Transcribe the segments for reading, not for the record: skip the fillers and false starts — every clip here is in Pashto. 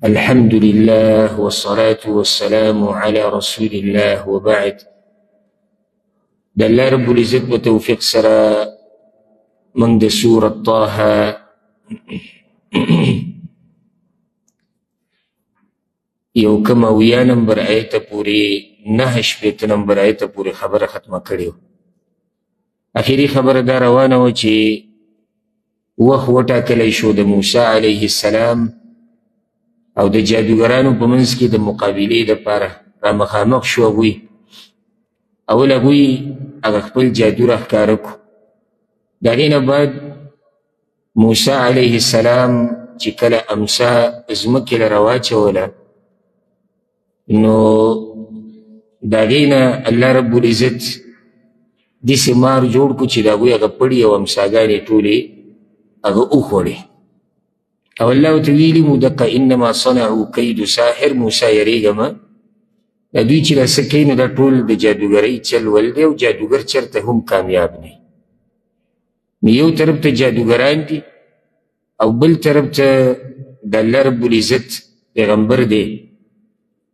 الحمد لله والصلاة والسلام على رسول الله وبعد. د الله رب العزت په توفیق سره موږ د سورة طه یو کم اویا نمبر آیته پورې 9 نمبر آیته پورې خبره ختمه کړې وه. اخري خبره دا روانه وه چې وخت وټاکلی شو د موسی علیه السلام او د جادوګرانو په منځ کې د مقابلې دپاره را مخامخ شو. هغوی اول هغوی هغه خپل جادو راښکاره کړو. د هغې نه بعد موسی علیه السلام چې کله امسا ځمکې له راواچوله نو د هغې نه الله رب العزت داسې مار جوړ کړو چې د هغوی هغه پړي او امساګانې ټولې هغه وخوړې. او الله ورته ویلي مو دقه انما صنعوا کید ساحر، موسی یریږه مه، دا دوی چې دا څه کوي نو دا ټول د جادوګرۍ چل ول دی او جادوګر چېرته هم کامیاب نه. نو یو طرف ته جادوګران دي او بل طرف ته د الله رب العزت پیغمبر دی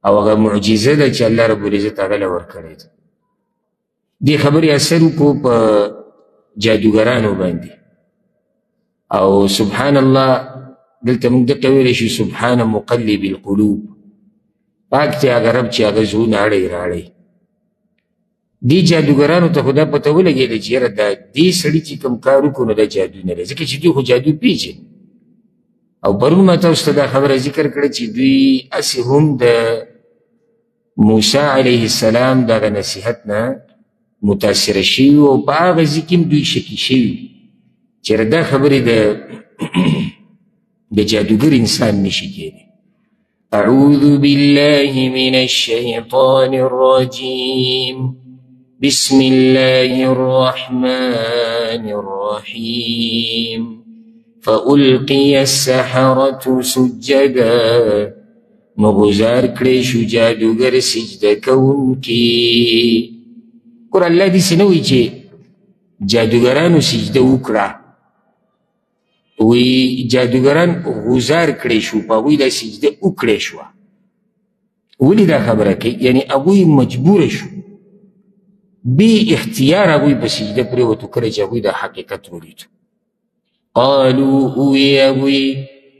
او هغه معجزه ده چې الله رب العزت هغه له ورکړې ده. دې خبرې اثر وکړو په جادوګرانو باندې. او سبحان الله دلته موږ دقه ویلی شو سبحان مقلب القلوب، پاک دی هغه رب چې هغه زړونه اړی راړی. دې جادوګرانو ته خو دا پته ولګېده چې یاره دا دې سړي چې کوم کار وکړو نو دا جادو نه دی، ځکه چې دوی خو جادو پیژني. او پرون ما تاسو ته دا خبره ذکر کړه چې دوی هسې هم د موسی علیه السلام دغه نصیحت نه متاثره شوي او په هغه ځای کې هم دوی شکي شوي چې دا خبرې د جادوګر انسان نشي کېدی. اعوذ بالله من الشیطان الرجیم بسم الله الرحمن الرحیم فألقي السحرة سجدا، مغزار کړی شو جادوګر سجده کوونکي. ګوره الله داسې نه وایي چې جادوګرانو سجده وکړه، وی جادوګران غوزار کړی شو، په هغوی دا سجده وکړی شوه. ولې دا خبره کوي؟ یعنې هغوی مجبوره شو، بې اختیار هغوی په سجده پرېوتو کله چې هغوی دا حقیقت ولیدو. قالوا اوی هغوی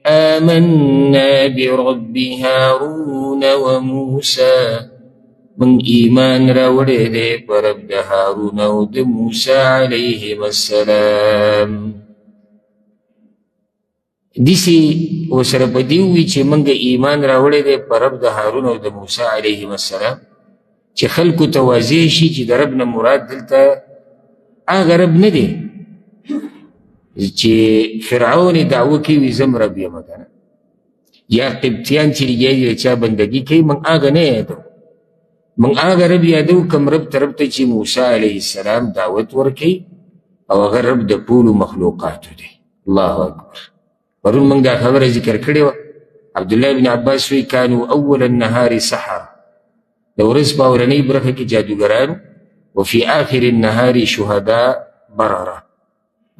آمنا برب هارون وموسی، من ایمان راوړی دی په رب د هارون او د موسی علیهم السلام. دیسی ورسره په دې ووي چې موږ ایمان راوړی دی په رب د هارون او د موسی علیهم السلام، چې خلکو ته واضح شي چې د رب نه مراد دلته هغه رب نه دی چې فرعون دعوه کوي زم رب یم کنه، یا قبطیان چې لګیا دي د چا بندګي کوي، موږ هغه نه یادو. موږ هغه رب یادو کوم رب طرف ته چې موسی علیه السلام دعوت ورکوي او هغه رب د ټولو مخلوقاتو دی. الله اکبر. پرون موږ دا خبره ذکر کړې وه. عبدالله بن عباس وی کانو اول النهار سحر، د ورځ په اورنۍ برخه کې جادوګران، وفي آخر النهار شهداء برره،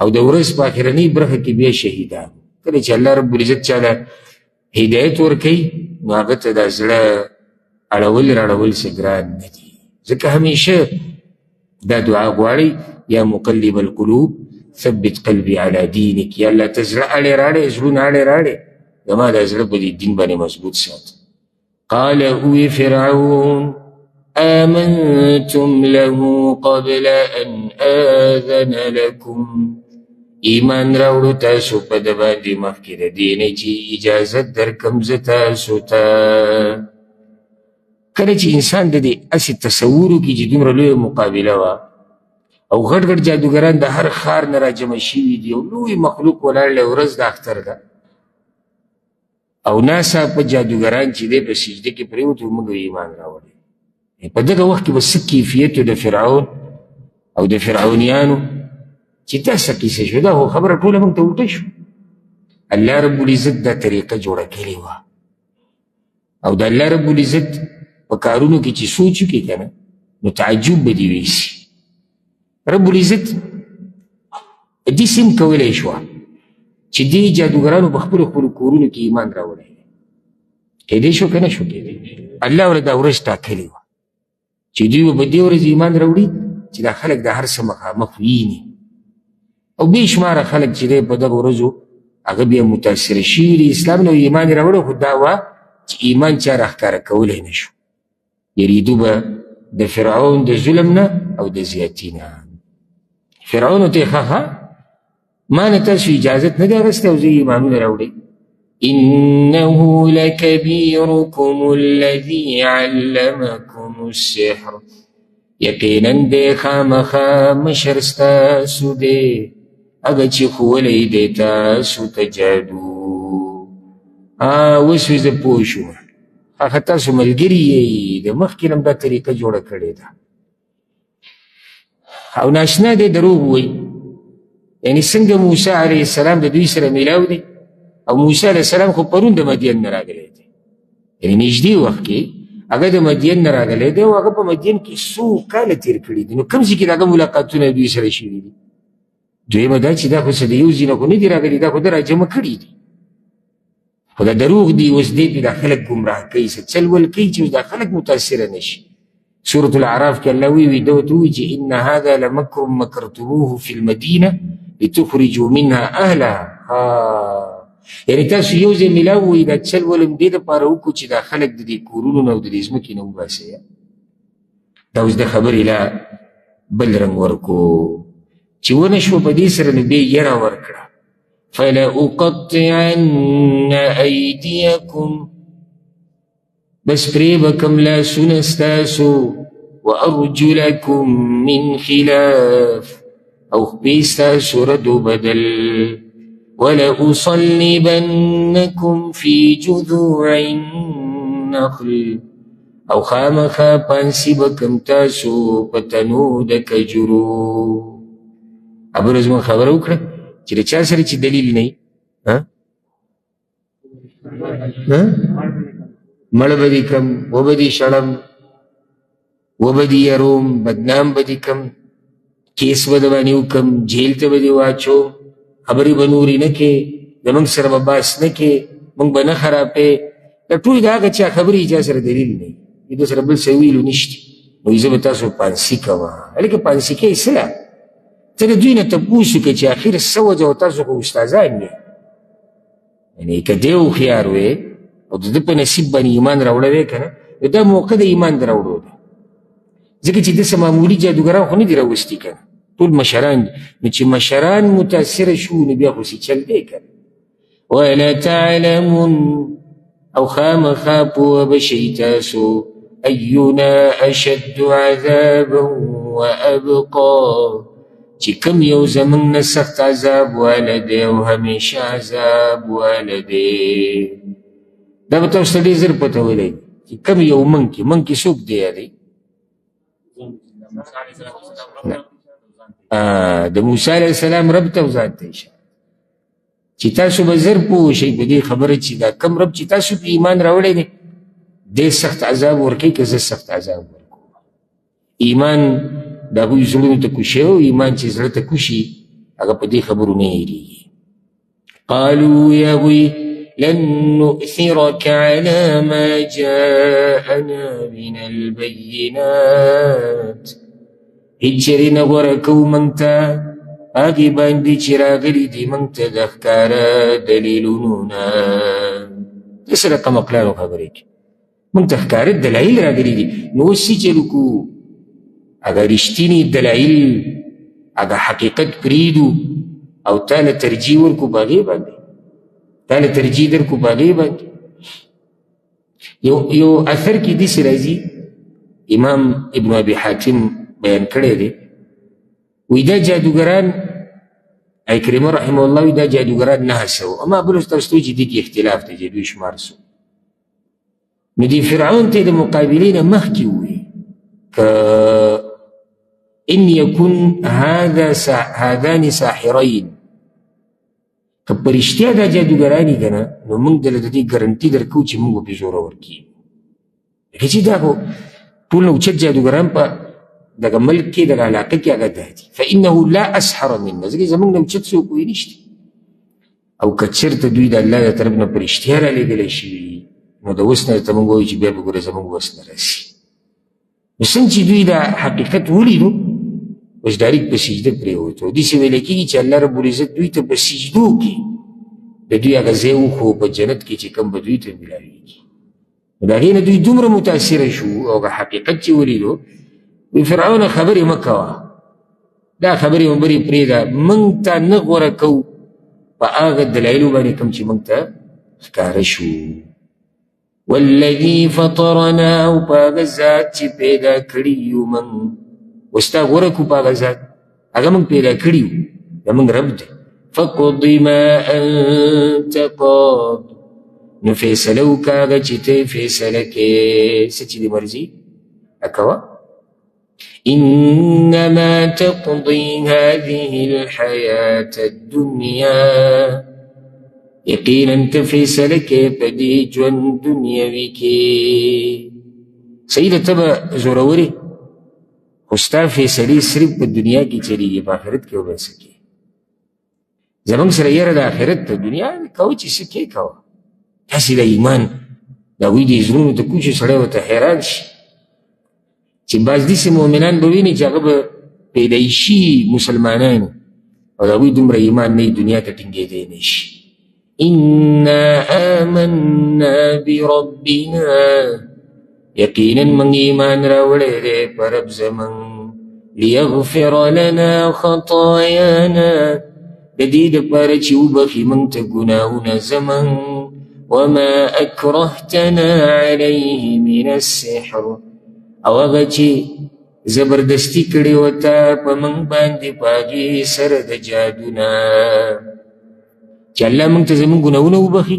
او د ورځ په آخرنۍ برخه کې بیا شهیدان. کله چې الله رب العزت چاله هدایت ورکوي نو هغه ته دا زړه اړول راړول څه ګران نه دي. ځکه همیشه دا دعا غواړي یا مقلب القلوب ثبت قلبي على دينك، یا الله ته زړه اړې راړې، زړونه اړې راړې، زما دا زړه په دې دین باندې مضبوط ساته. قال اوی فرعون آمنتم له قبل ان آذن لكم، ایمان راوړو تاسو په ده باندې مخکې د دې نه چې اجازت درکم زه تاسو ته. کله چې انسان د دې هسې تصور وکړي چې دومره لویه مقابله وه او غټ غټ جادوګران د هر ښار نه راجمع شوي دي او لوی مخلوق ولاړ دی، ورځ د اختر ده او ناڅاپه جادوګران چې دی په سجده کې پرېوتو، موږ ایمان راوړی. په دغه وخت کې به څه کیفیت د فرعون او د فرعونیانو چې دا څه کیسه شوه، دا خو خبره ټوله موږ ته الټه شو. الله رب العزت دا طریقه جوړه کړې وه او د الله رب العزت په کارونو کې چې سوچ وکړي که نه نو تعجب به دې ویسي. رب العزت داسې هم کولی شوه چې دې جادوګرانو په خپلو کورونو کې ایمان راوړی. کېدی شو که نه شو کېدی؟ الله ورته دا ورځ ټاکلې وه چې دوی به په دې ورځ ایمان راوړي چې دا خلک د هر څه مخامخ ویني، او بې شماره خلک چې دی په دغه ورځو هغه بیا متاثره شوي دي اسلام نه، ایمان یې راوړی، خو دا وه چې ایمان چا راښکاره کولی نه شو. یریدو به د فرعون د ظلم نه او د زیاتي نه. فرعون ورته یې ښه ما نه تاسو اجازت نه دی اخیستی او زه ایمانونه راوړئ. إنه لكبيركم الذي علمكم السحر، یقینا دی خامخا مشر ستاسو دی هغه چې ښوولی دی تاسو ته جادو. اوس زه پوه شوم هغه تاسو ملګري یې د مخکې نه هم دا طریقه جوړه کړې ده او ناشنا دی دروغ وایي. یعنې څنګه موسی علیه السلام د دوی سره میلاو دی او موسی علیه السلام خو پرون د مدین نه راغلی دی، یعنې نږدې وخت کې هغه د مدین نه راغلی دی او هغه په مدین کې څو کاله تېر کړي دي. نو کوم ځای کې د هغه ملاقاتونه دوی سره شوي دي؟ دویمه دا چې دا خو څه د یو ځای نه خو نه دي راغلي، دا خو ده راجمع کړي دي، خو دا دروغ دي. اوس دې کې دا خلک ګمراه کوي، څه چل ول کوي چې اوس دا خلک متاثره نه شي. سورة الاعراف کې الله وی ده ورته وایي چې ان هذا لمکر مکرتموه فی المدینه لتخرجوا منها اهلها. یعنې تاسو یو ځای میلاو وایي دا چل ول هم دې دپاره وکړو چې دا خلک د دې کورونو نه او د دې ځمکې نه وباسئ. دا اوس د خبرې لا بل رنګ ورکو چې ونه شوه په دې سره نو بیا یې یره ورکړه. فلأقطعن أيديكم، بس پرې به کم لاسونه ستاسو، وأرجلكم من خلاف، او خپې ستاسو رد و بدل، ولأصلبنكم في جذوع النخل، او خامخا پانسی به کم تاسو په تنو د کجرو. ابرز من خبره وکړه چې د چا سره چې دلیل نه وي مړ به دې کم، وبه دې شړم، وبه دې یروم، بدنام به دې کم، کیس به د باندې وکم، جیل ته به دې واچوم، خبرې به نورې نه کې، زمونږ سره به باس نه کې، مونږ به نه خرابې. دا ټول د هغه چا خبرې چا سره دلیل نه وي، د سره بل څه ویلو نشته. نو زه به تاسو پانسي کوه. هلکه پانسي کوې څه ده؟ ته د دوی نه تپوس وکړه چې اخر څه وجه او تاسو خو استادان یې، یعنې که دی هوښیار وې او د ده په نصیب باندې ایمان راوړی که نه، نو دا موقع د ایمان د راوړو ده. ځکه چې داسې معمولي جادوګران خو نه دي راوستي که نه، ټول مشران دي. نو چې مشران متاثره شو نو بیا خو سې چل دی که نه. ولتعلمن، او خامخا پوه به شئ تاسو، اینا اشد عذابا وابقا، چې کوم یو زمونږ نه سخت عذاب واله دی او همیشه عذاب واله دی. دا به تاسو ته ډېر زر پته ولګي چې کوم یو موږ کې څوک دی یادوي؟ د موسی علیه السلام رب ته او ذات ته اشاره چې تاسو به زر پوه شئ په دې خبره چې دا کوم رب چې تاسو په ایمان راوړی دی دی سخت عذاب ورکوي که زه سخت عذاب ورکوم. ایمان د هغوی زړونو ته کوشي او ایمان چې زړه ته کوشي هغه په دې خبرو نه هېرېږي. قالوا یا هغوی لن نؤثرك على ما جاءنا من البينات، هیڅ چېرې نه غوره کوو موږ ته هغې باندې چې راغلي دي موږ ته د ښکاره دلیلونو نه. داسې رقم اقلانو خبرې کوي، موږ ته ښکاره دلایل راغلي دي. نو اوس څه چل وکړو؟ هغه رښتینې دلایل، هغه حقیقت پرېږدو او تا له ترجیح ورکړو په هغې باندې، تا له ترجیح درکړو په هغې باندې. یو اثر کې داسې راځي، امام ابن ابي حاتم بیان کړی دی، وی دا جادوګران اکرمه رحمه الله وی دا جادوګران 900 اما بل تاسو چې دې کې اختلاف دی چې دوی شمار څو. نو دې فرعون ته د مقابلې نه مخکې ووایي که ان یکن هذان ساحرین، که په رښتیا دا جادوګران دي که نه، نو موږ دله د دې ګرنټي درکوو چې موږ به پرې زورور کېږو. لکه چې دا خو ټول نه اوچت جادوګران په دغه ملک کې دغه علاقه کې هغه دا دي. فانه لا اسحر منا، ځکه زموږ نه اوچت څوک وایي نشته. او که چېرته دوی د الله د طرف نه په رښتیا رالېږلی شوي نو د اوس نه ته موږ وایو چې بیا به ګوره زموږ وس نه راسي. نو څنګه چې دوی دا حقیقت ولیدو اوس ډایرکټ په سجده پرېوتو. داسې ویلی کېږي چې الله رب العزت دوی ته په سجدو کې د دوی هغه ځای وښو په جنت کې چې کوم به دوی ته میلاویږي. نو د هغې نه دوی دومره متاثره شو او هغه حقیقت چې ولیدو وی فرعونه خبرې مه کوه، دا خبرې مبرې پرېږده، موږ ته نه غوره کوو په هغه دلایلو باندې کوم چې موږ ته ښکاره شو. والذي فطرنا او په هغه ذات چې پیدا کړي یو موږ، اوس تا غوره کړو په هغه ذات، هغه موږ پیدا کړي یو، دا موږ رب دی. فاقض ما انت قاض، نو فیصله وکړه هغه چې ته فیصله کې، څه چې دې مرضي اکوه. انما تقضي هذه الحياة الدنيا، یقینا ته فیصله کې په دې ژوند دنیوي کې. صحیح ده ته به زورورې، خو ستا فیصلې صرف په دنیا کې چلیږي، په آخرت کې به څه کوې. زموږ سره یاره د آخرت ته دنیا کوه چې څه کې کوه. تاسې د ایمان د هغوی د زړونو ته کوچې سړی ورته حیران شي چې بعض داسې مؤمنان به ویني چې هغه به پیدایشي مسلمانان او د هغوی دومره ایمان نه وي، دنیا ته ټینګېدی نه شي. انا آمنا بربنا، یقینا من ایمان راوړی دی په رب زمون. لیغفر لنا خطایانا، د دې دپاره چې وبخي موږ ته ګناهونه زمون. وما اکرهتنا علیه من السحر، او هغه چې زبردستی کړې وته په موږ باندې په هغې سره د جادو نه، چې الله موږ ته زموږ ګناهونه وبخي،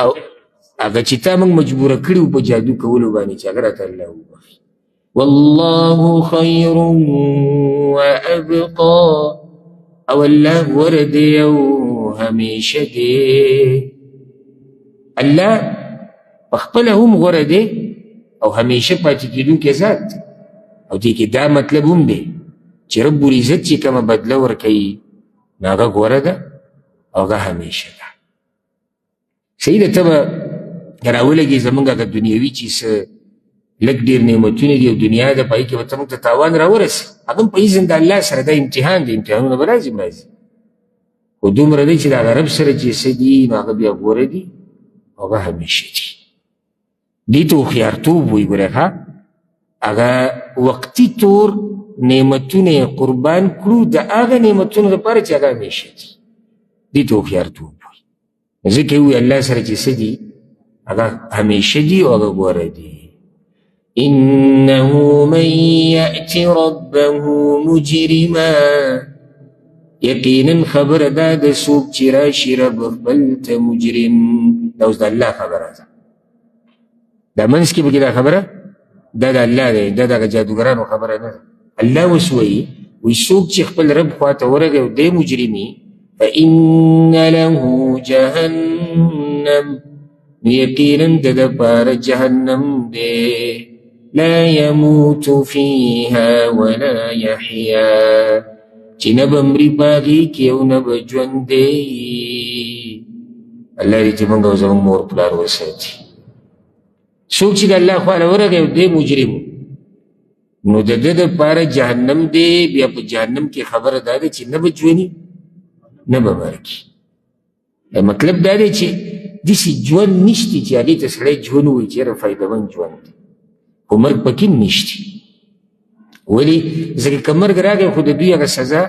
او هغه چې تا موږ مجبوره کړي وو په جادو کولو باندې چې هغه راته الله وبخي. والله خیر وابقا، او الله غوره دی او همیشه دی. الله پخپله هم غوره دی او همیشه پاتې کېدونکی ذات، او دې کې دا مطلب هم دی چې رب العزت چې کومه بدله ورکوي نو هغه غوره ده او هغه همیشه ده. صحیح ده ته به راولګي زموږ هغه دنیوي چې څه لږ ډېر نعمتونه دي او دنیا ده، په هغې کې به ته موږ ته تاوان راورسي، هغه هم په اذن د الله سره دا امتحان دی، امتحانونه به لازم راځي. خو دومره دی چې د هغه رب سره چې څه دي نو هغه بیا غوره دي او هغه همیشه دي. دې ته هوښیارتوب وایي. ګورئ ښه، هغه وقتي طور نعمتونه یې قربان کړو د هغه نعمتونو لپاره چې هغه همیشه دي. دې ته هوښیارتوب وایي. ځکه یې وایي الله سره چې څه دي هغه همیشه دي او هغه غوره دي. انه من یأت ربه مجرما، یقینا خبره دا د څوک چې راشي رب خپل ته مجرم. دا اوس د الله خبره ده، دا منځ کې پکې دا خبره دا د الله دی، دا دغه جادوګرانو خبره نه ده. الله اوس وایي څوک چې خپل رب خواته ورغی او دی مجرمي، فإن له جهنم، یقینا د دپاره جهنم دی. لا يموت فيها ولا يحيا، چې نه به مري په هغې کې او نه به ژوندی. الله دې چې موږ او زموږ مور پلار وساتي. څوک چې د الله خواله ورغی او دی مجرم نو د ده دپاره جهنم دی. بیا په جهنم کې خبره دا ده چې نه به ژوندي نه به مرګي. مطلب دا دی چې داسې ژوند نشته چې هغې ته سړی ژوند وایي چې یاره فایدهمند ژوند دی، خو مرګ پکې هم نشته. ولې؟ ځکه که مرګ راغی خو د دوی هغه سزا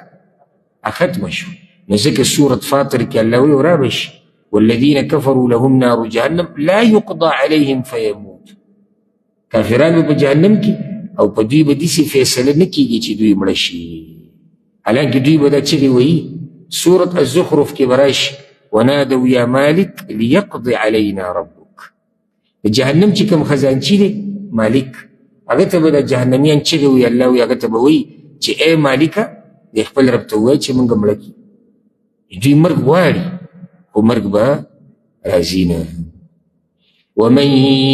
ختمه شو. نو ځکه سورة فاطر کې الله وایي ورابه شي والذین کفروا لهم نار جهنم لا یقضى علیهم فیموت. کافران به په جهنم کې او په دوی به داسې فیصله نه کېږي چې دوی مړه شي، حالانکې دوی به دا چغې وایي. سورة الزخرف کې به راشي ونادوا یا مالک لیقض علینا ربک. د جهنم چې کوم خزانچي دی مالک، هغه ته به د جهنمیان چغې وایي، الله وایي هغه ته به وایي چې ای مالکه د خپل رب ته ووایه چې موږ مړه کړي. دوی مرګ غواړي خو مرګ به راځي نه. ومن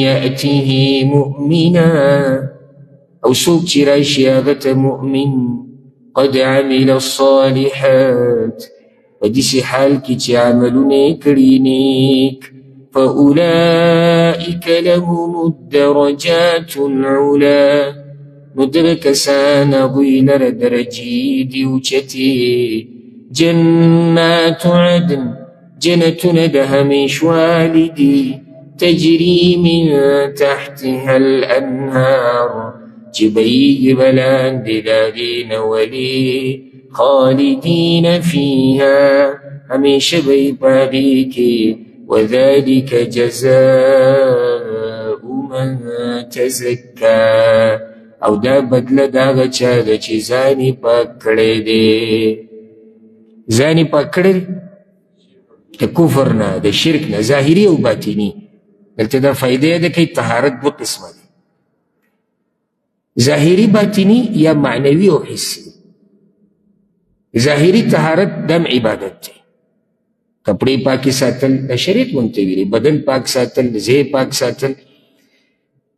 یأته مؤمنا، او څوک چې راشي هغه ته مؤمن، قد عمل الصالحات، په داسې حال کې چې عملونه یې کړي نیک. فأولئك لهم الدرجات العلا ندركسان ضيلر درجي ديوچتي جنات عدن جنة دهمش والدي تجري من تحتها الأنهار جبي بلان دلالين ولي خالدين فيها هميش بيباليكي وذلك جزاء من تزكى او دا بدل داغا چا دا چی زانی پاک کڑے دے زانی پاک کڑے دا کفر نا دا شرک نا ظاہری او باطینی دلتا دا فائدہ دا کئی طہارت دو قسم دے ظاہری باطینی یا معنوی او حسی ظاہری طہارت دم عبادت دے کپڑے پاکی ساتل دا شریعت منتوی بدن پاک ساتل زی پاک ساتل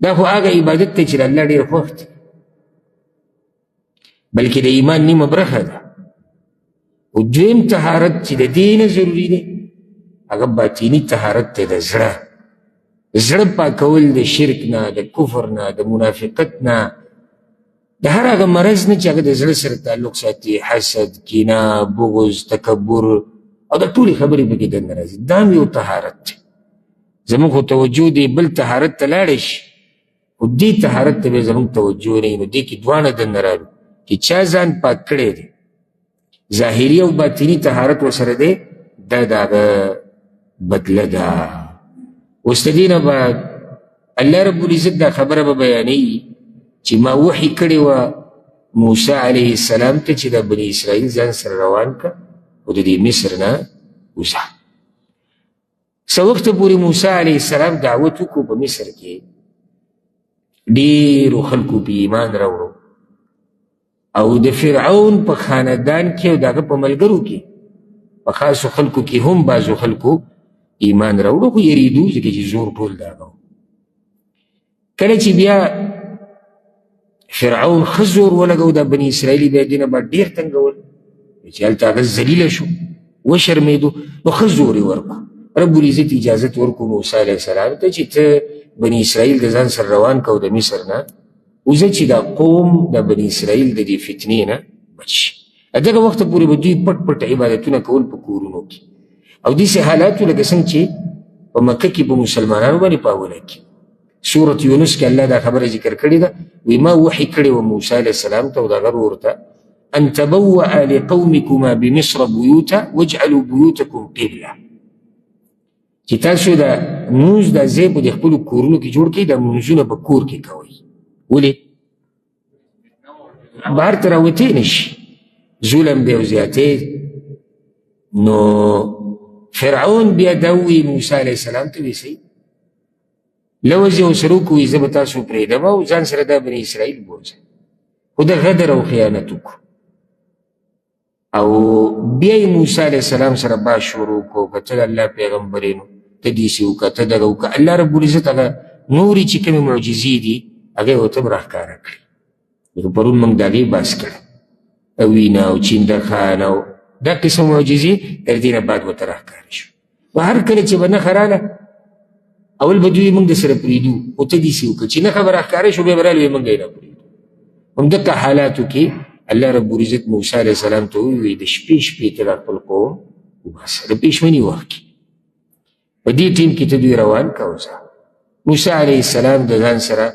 دا خو آگا عبادت تے چرا اللہ دیر خوخت بلکہ دا ایمان نیم برخہ دا و دویم طہارت چی دا دین ضروری دے اگر باطینی طہارت تے دا زڑا زڑا پاکول دا شرک نا دا کفر نا دا منافقت نا دا ہر آگا مرض نا چی اگر دا زڑا سر تعلق ساتی حسد کینا بغض تکبر او دا طولی خبری بکی دن رازی دامی و طہارت تے زمان خو توجہ دی بل طہارت تلارش و دی طہارت تے بے زمان توجہ نہیں و دی کی دوانا دن رالو کہ چازان پاک کڑے دے ظاہری و باطینی طہارت و سر دے دا داغا بدل دا وستدین بعد اللہ رب العزت دا خبر با بیانی چی ما وحی کڑے و موسیٰ علیہ السلام تا چی دا بنی اسرائیل زان سر روان کا و دا دی مصر نا وزا سا وقت پوری موسیٰ علیہ السلام دعوتو کو پا مصر کے دیر و خلقو پی ایمان روڑو او دا فرعون پا خاندان کے و داگا پا ملگرو کے پا خاصو خلقو کی هم بازو خلقو ایمان روڑو کو یریدو زکی چی زور ٹول داگاو کله چی بیا فرعون خزور ولگو دا بنی اسرائیلی بیا دینا با دیر تنگول چی حالتا اگر زلیل شو و شرمیدو نو خزوری ورکو رب العزت اجازت ورکو موسیٰ علیہ السلام تا چی تا بنی اسرائیل دا زان سر روان کاو دا مصر نا اوزا چی دا قوم دا بنی اسرائیل دا دی فتنی نا بچ ادھا وقت پوری با دوی پٹ پٹ عبادتونا کول پا کورونو کی او دیسی حالاتو لگا سنگ چی پا مکہ کی پا مسلمانانو بانی پاولا کی سورة یونس کی اللہ دا خبر ذکر کردی دا وی ما وحی کردی و موسیٰ علیہ السلام تا و دا غرورتا ان تبوأ لقومكما بمصر بيوتا واجعلوا بيوتكم قبلة چی تاسو دا موز دا زیب و دا خپلو کورونو کی جوڑ کی دا موزونو با کور کی کوئی ولی بار تراوتی نش ظلم دے و زیادے نو فرعون بیا داوی موسیٰ علیہ السلام تا بیسی لوزی و سروکو وی زبتاسو پریدما و زان سردا بنی اسرائیل بوزا خود غدر و خیانتو کو او بیای موسیٰ علیہ السلام سر با شروع کو کتل اللہ پیغمبرینو تدیسیو کا تدگو کا اللہ رب العزت اگا نوری چکم معجزی دی اگه او تم راہ کارا کری لیکن پرون منگ داگی باس کرا اویناو چندخاناو دا قسم معجزی در دین بعد و تراہ کارشو و هر کلی چی بنا خرالا اول بدوی منگ دا سر پریدو او تدیسیو کا چی نخوا براہ کارشو بے برالوی منگ اینا پریدو هم دکا حالاتو کی اللہ رب العزت موسیٰ علیہ السلام تو وی دا شپیش پیتلا قل قوم و باسا دا پیشمنی وقت و دی ٹیم کی تدوی روان کاوزا موسیٰ علیہ السلام دا دان سرا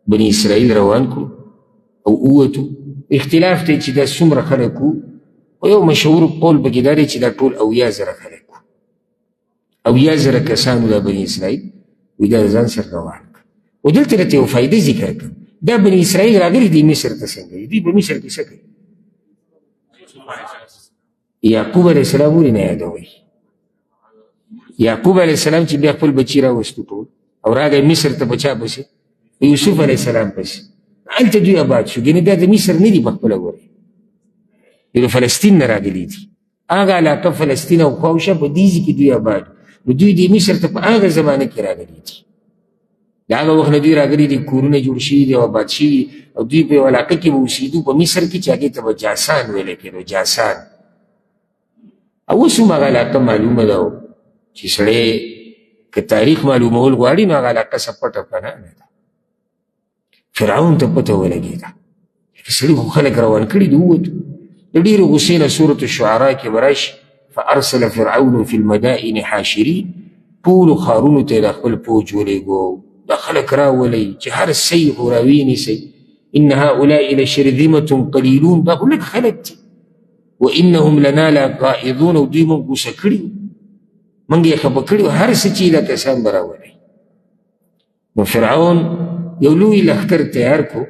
بنی اسرائیل روان کو او اوتو اختلاف تے چی دا سمر خلقو و یو مشهور قول بگداری چی دا طول اویا زر خلقو اویا زر کسانو دا بنی اسرائیل وی دا دان سر روان کو و دل تلتے و فائدہ ذکر کر دا بنی اسرائیل راگلی دی مصر تسنگی دی با مصر کی سکر یعقوب علیہ السلام ولی نیادوئی یعقوب علیہ السلام چی بیا خپل بچی را وستو طول اور آگا مصر تا بچا پسی یوسف علیہ السلام پسی آلتا دوی آباد شو گینه دا مصر ندی بخپلا گوری یہ فلسطین نراگلی دی آگا علاقہ فلسطین و خواوشا پا دیزی کی دوی آباد دوی دی مصر تا پا آگا زمانه کی راگلی دی دا آگا وقت دوی راگلی دی کورون جوڑ شوی دی و آباد شوی او دوی پا علاقہ کی بوسیدو پا مصر کی چاگی تا با جاسان ویلے کرو جاسان او سو ماغا علاقہ معلوم داو چی سڑے که تاریخ معلومول غواړي نو هغه علاقه سپټه پناه نه ده. فرعون ته پته ولګېده سړي خو خلک روان کړي دي ووتو. د ډېرې غصې نه سورة الشعراء کې به راشي فارسل فرعون في المدائن حاشرين ټولو ښارونو ته یې د خپل فوج ولېږو دا خلک راولئ چې هر څه یې خو راوینیسئ ان هؤلاء لشرذمة قلیلون دا خو لږ خلک دي وانهم لنا لغائظون او دوی موږ غوسه کړي موږ یې خفه کړي هر څه چې دا کسان به راولئ. نو فرعون یو لوی لښکر تیار کو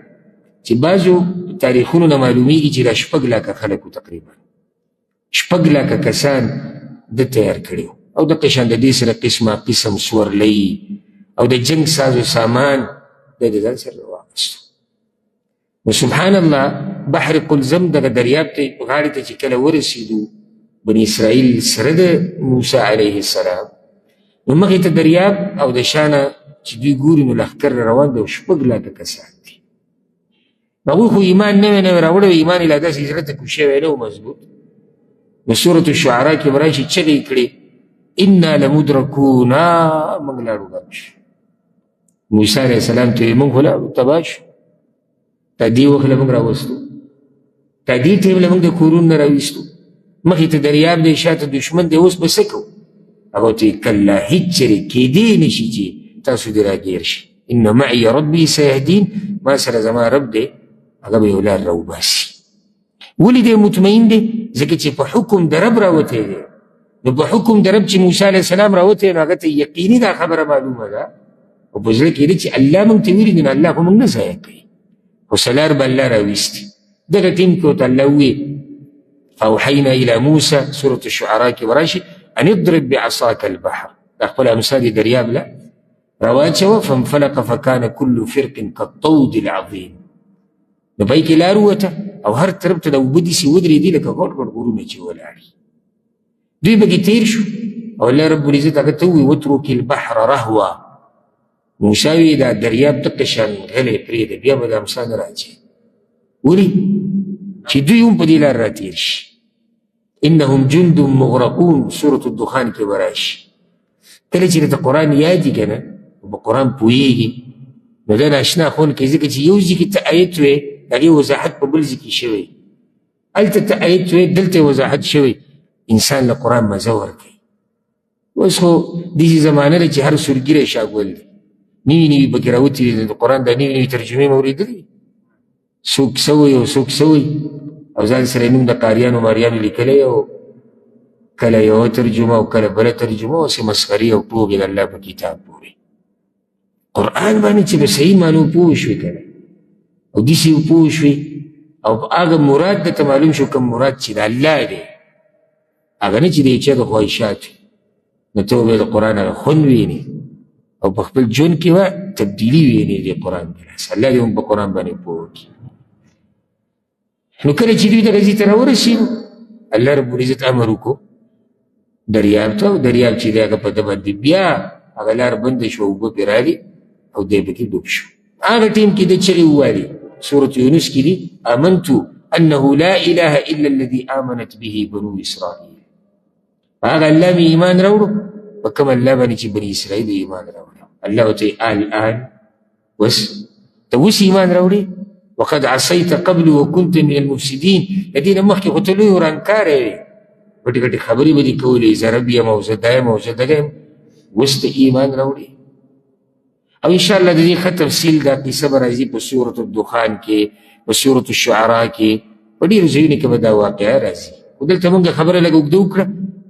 چې بعضو تاریخونو نه معلومیږي چې دا 6 لکه خلکو تقریبا 6 لکه کسان د تیار کړي او دغه شان د دې سره قسمه قسم سورلۍ او د جنگ سازو سامان د ځان سره واخیستو. نو سبحان الله بحر قلزم دغه دریاب ته غاړې ته چې کله ورسېدو بني اسرائیل سره د موسی علیه السلام نو مخې ته دریاب او د شانه چې دوی ګوري نو لښکر روان دی او 6 لکه کسان دي. هغوی خو ایمان نوی راوړی ایمان یې لا داسې زړه ته کوز شوی نه و مضبوط. نو سورة الشعراء کې به راشي چغې کړې انا لمدرکون موږ لاړو ګرم شو. موسی علیه السلام ته یې موږ خو لاړو تباه شو تا دې وخت له موږ راوستو تا دې ټیم له موږ د کورونو نه راویستو مخې ته دریاب دی شاته دشمن دی اوس به څه کوو. هغه ته یې کله هېڅ چېرې کېدی نه شي چې تاسو دې راګیر شي ان معي ربي سيهدين ما سره زما رب دی هغه به یو لار راوباسي. ولې دی مطمئن دی ځکه چې په حکم د رب راوتی دی. نو په حکم د رب چې موسی علیه السلام راوتی نو هغه ته یقیني دا خبره معلومه ده او په زړه کې دی چې الله موږ ته ویلي دي نو الله خو موږ نه ضایع کوي خو سلار به الله راویستي. دغه ټیم کې ورته الله وویل فاوحینا الى موسی سورة الشعراء کې به راشي ان اضرب بعصاک البحر دا خپل امثال یې دریاب له راواچوه فانفلق فکان کل فرق کالطود العظیم. نو پای کې لار ووته او هر طرف ته د اوبه داسې ودرېدي لکه غټ غټ غرونه چې ولاړ دوی پکې تېر شو او الله رب العزت هغه ته ووایي وترک البحر رهوا. موسی وایي دا دریاب دقه شان غلی پرېږده بیا به د امسا نه راځي ولې چې دوی هم په دې لار راتېر شي. انهم جند مغرقون سورة الدخان کې به راشي. کله چې درته قرآن یاد وي که نه په قرآن پوهېږي نو دا ناشنا ښوونکی ځکه چې یو ځای کې ته آیت وې د هغې وضاحت په بل ځای کې شوی هلته ته آیت وې دلته وضاحت شوی انسان له قرآن مزه ورکوي. اوس خو داسې زمانه ده چې هر سورګیری شاګول دی نوي نوي پکې راوتې دي د قرآن دا نوي نوي ترجمې مې اورېدلې څوک څه وایي او څوک څه وایي او ځان سره یې نوم د قاریانو ماریانو لیکلی او کله یوه ترجمه او کله بله ترجمه اوسې مسخرې او ټوکې د الله په کتاب پورې قرآن باندې چې په صحیح معنو پوه شوې که نه او داسې پوه شوې او هغه مراد درته معلوم شو کوم مراد چې د الله دی هغه نه چې د چا د خواهشات وي نو ته به د قرآن هغه خوند وینې او په خپل ژوند کې به تبدیلي وینې د قرآن په لاس الله دې هم په قرآن باندې پوه کړي. نو کله چې دوی دغه ځای ته راورسېدو الله رب العزت امر وکړو دریاب ته او دریاب چې دی هغه په ده باندې بیا هغه لار بنده شوه اوبه پرې راغلې او دی پکې ډوب شو. هغه ټیم کې د چغې ووالې سورة یونس کې دي آمنت انه لا اله الا الذي آمنت به بنو اسرائیل. هغه الله مې ایمان راوړو په کوم الله باندې چې بني اسرائیل ایمان راوړو. الله ورته الآن بس ته اوس ایمان راوړې وقد عصیت قبل وكنت من المفسدین. د دې نه مخکې خو ته لوی ورانکاری وې غټې غټې خبرې به دې کولې زه رب یم او زه دا یم او زه دغه یم اوس ته ایمان راوړې. او انشاءالله د دې ښه تفصیل دا قصه به راځي په سورة الدخان کې په سورة الشعراء کې په ډېرو ځایونو کې به دا واقعه راځي خو دلته مونږ خبره لږ اوږده وکړه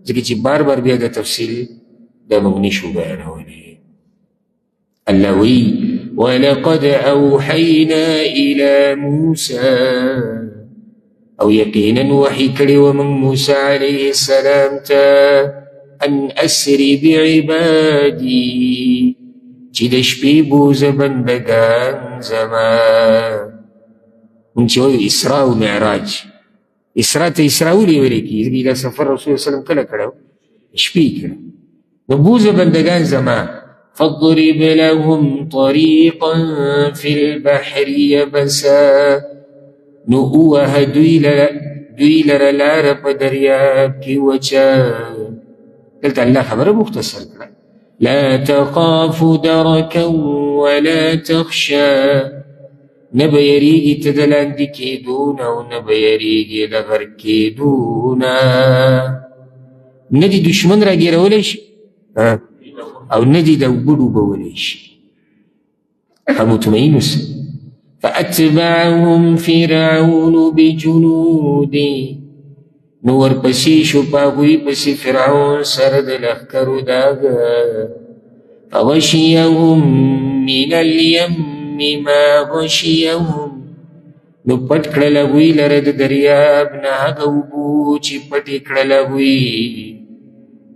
ځکه چې بار بار بیا د تفصیل دا مونږ نشو بیانولی. الله وی ولقد اوحینا الى موسی او یقینا وحی کړی ومن موسی علیه السلام ته ان اسری بعبادی چې د شپې بوزه بندګان زما. مونږ چې وایو اسراء او معراج اسراء ته اسراء ولې ویلی کېږي دا سفر رسول صلی الله کله کړی شپې کړی نو بوزه بندګان زما. فاضرب لهم طريقا في البحر يبسا نو اوه دوی لره لاره په دریاب کې وچه. دلته الله خبره مختصر کړه لا تخاف دركا ولا تخشى نبا يريگی تدلاندی کیدونا و نبا یریگی دغر کیدونا ندی دشمن را گیرولیش او ندی دو بلو بولیش مطمئنوس فأتبعهم فرعون بجنودي نور پسی شو پاگوی پسی فرعون سرد لخکرو داغا فغشيهم من اليم ما غشيهم نو پت کڑلگوی لرد دریاب ناغا اوبو چی پتی کڑلگوی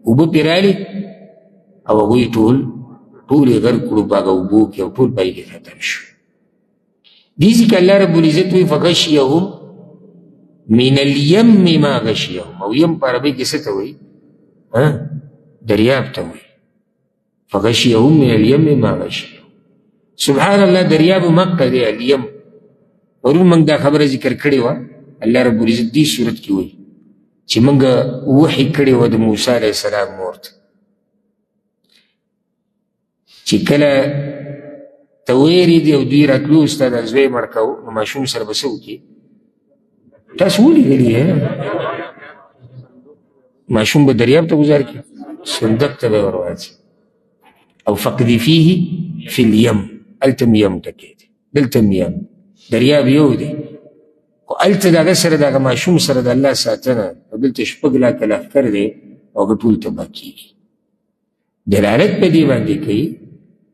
اوبو پیرالی او اگوی طول غر کڑو پاگا اوبو کی او طول پایی کی ختم شو دیزی که اللہ رب العزت وی فغشيهم من الیم ما غشيهم او یم پاربی کسی تاوی دریاب تاوی فغشيهم من الیم ما غشيهم سبحان اللہ دریاب مقہ دے الیم ورون منگ دا خبر ذکر کڑی وا اللہ رب العزت دی صورت کی ہوئی چی منگ وحی کڑی وا دا موسیٰ علیہ السلام مورت چی کلا تویری دی او دوی راتلو استاد ازوی مرکاو نماشون سر بسو کی تاسولی گلی ہے ماشون با دریاب تا گزار کی صندق تا بے ورواز او فقدی فیه فی الیم التم یم تکید دلتم یم دریاب یو دی و الت داگه سر داگه ماشون سر دا اللہ ساتنا و دلت شپگلا کلاف کرده او بطول تباکی دلالت پا دی باندی کئی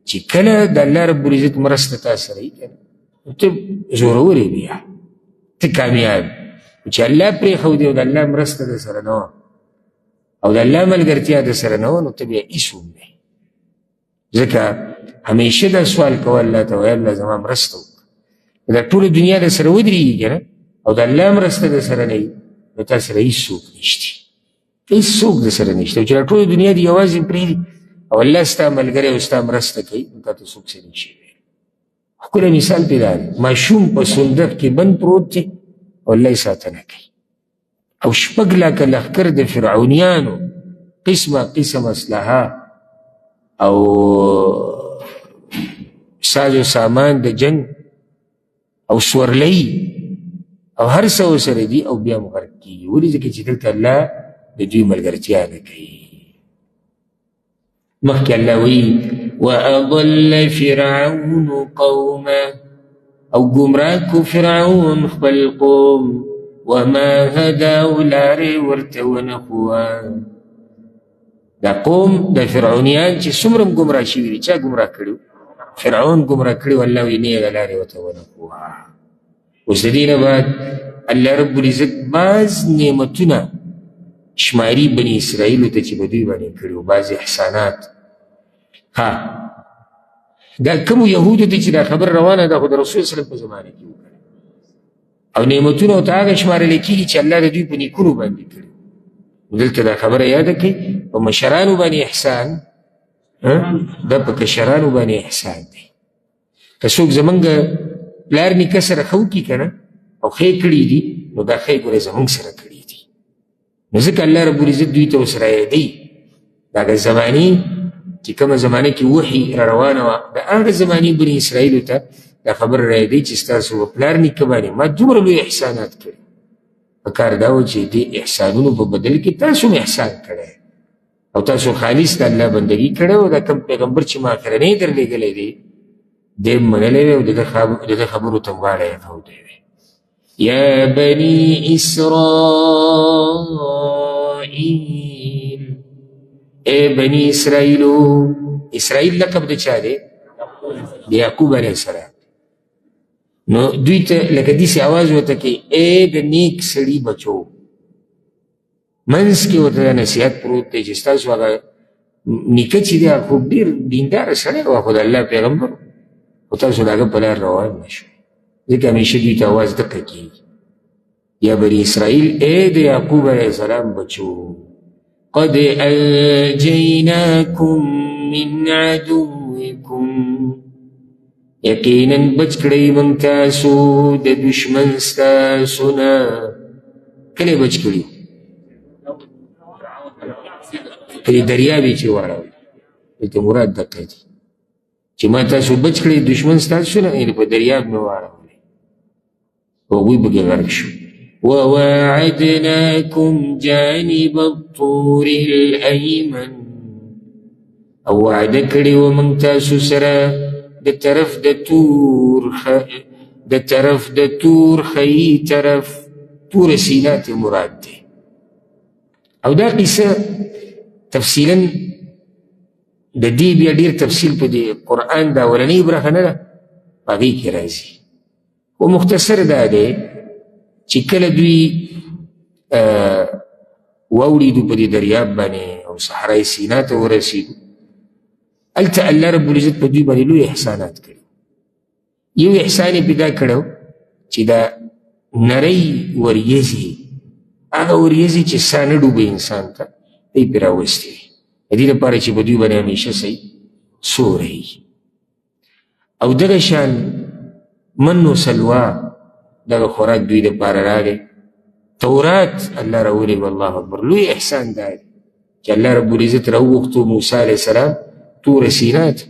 چی کلا دا اللہ رب العزت مرست تاثری کنا تو زوروری بیا تو کامیاب چی اللہ پری خودی و دا اللہ مرست دا سرنو او دا اللہ ملگرتیا دا سرنو نو تو بیا ایسوم بی ذکا ہمیشہ دا سوال کوا اللہ تا وی اللہ زمان مرستو دا طول دنیا دا سر ودری گی او دا اللہ مرست دا سرنی نو تا سر ایسوک نشتی ایسوک دا سر نشتی چی دا طول دنیا دی آوازی پریدی او اللہ استا ملگره و استا مرست کئی نتا تو سوک سے نیشی وی کل مثال پیدا دی ماشوم پا صندق کی بند پروت تی او اللہ ساتنا کئی او شپگلا کا لخکر دا فرعونیانو قسم اسلحا او ساز و سامان دا جنگ او سورلی او هر سو سر دی او بیا مغرق کی ولی زکی چی دلتا اللہ دا دوی ملگرتیانا کئی مخي اللوي وأضل فرعون قوما أو قمراك فرعون خبل قوم وما هداو لاري ورتونخوا دا قوم دا فرعونيان چه سمرم قمرا شويري چا قمرا كريو فرعون قمرا كريو اللوي نيغ لاري ورتونخوا وسدين بعد الله رب العزت باز نعمتنا شماري بني إسرائيل تچه بدوي بني كريو باز احسانات دا کمو یهودو تی چی دا خبر روانه دا خود رسول صلی اللہ علیہ وسلم زمانه کی وکر او نعمتونو تا آگا شماره لکی چی اللہ دا دوی پنی کنو باندی کری دلتا دا خبر یاد کی و مشرانو بانی احسان دا پا کشرانو بانی احسان دی کسوک زمانگا پلارنی کسر خو کی کنا او خی کری دی نو دا خی گوره زمانگ سر کری دی نزک اللہ رب العزت دوی تا سرائے دی دا گا زمانی چی کم زمانه کی وحی روانه و دا آغا زمانی بنی اسرائیلو تا دا خبر رای دی چی ستاسو و پلارنی کبانی ما دومره لوی احسانات کری فکار داو چی دی احسانونو با بدل کی تاسو میں احسان کرده او تاسو خالص دا اللہ بندگی کرده و دا کم پیغمبر چی ما کرنه در لے گلے دی دیم منلے وی و دا خبرو تنوارے خود دی یا بنی اسرائیل اے بنی اسرائیلو اسرائیل لقب دا چا دے یعقوب علیہ السلام نو دوی تا لکه دیسی آواز ہوتا کہ اے دا نیک سڑی بچو منس کی ہوتا دا نصیحت پروت دے جستاسو آگا نیکا چی دے خوب دیر دیندار سڑے و خود اللہ پیغمبر ہوتا سو لاغا پلار روان نشو ذکر ہمیشہ دوی تا آواز دکا کی یا بنی اسرائیل اے دا یعقوب علیہ السلام بچو قد أنجيناكم من عدوكم یقیناً بچ کڑی من تاسو دا دشمن ستاسونا کلی بچ کڑی کلی دریابی چی واراوی دلته مراد دقه دي چې ما تاسو بچ کړئ دشمن ستاسو نه یعنې په دریاب مې واړولې او هغوی پکې غرق شو. وواعدناكم جانب الطور الأيمن او وعده کړي و موږ تاسو سره د طرف د تور خی طرف تور سینا ته مراد دی. او دا قصه تفصیلا د دې بیا ډېر تفصیل په دې قرآن دا اولنۍ برخه نه ده په هغې کې راځي خو مختصر دا دی چې کله دوی واوړېدو په دې دریاب باندې او صحرای سینا ته ورسېدو هلته الله رب العزت په دوی باندې لوی احسانات کړي. یو احسان یې پیدا کړی چې دا نری وریځې هغه وریځې چې ساه نه ډوبوي انسان ته دی پرې راوستې وي د دې لپاره چې په دوی باندې همیشه صحیح سوری او دغه شان من و سلوا دغه خوراک دوی دپاره راغی. تورات الله راولېږه الله اکبر لوی احسان دا دی چې الله رب العزت راوغوښتو موسی علیه السلام تور سینا ته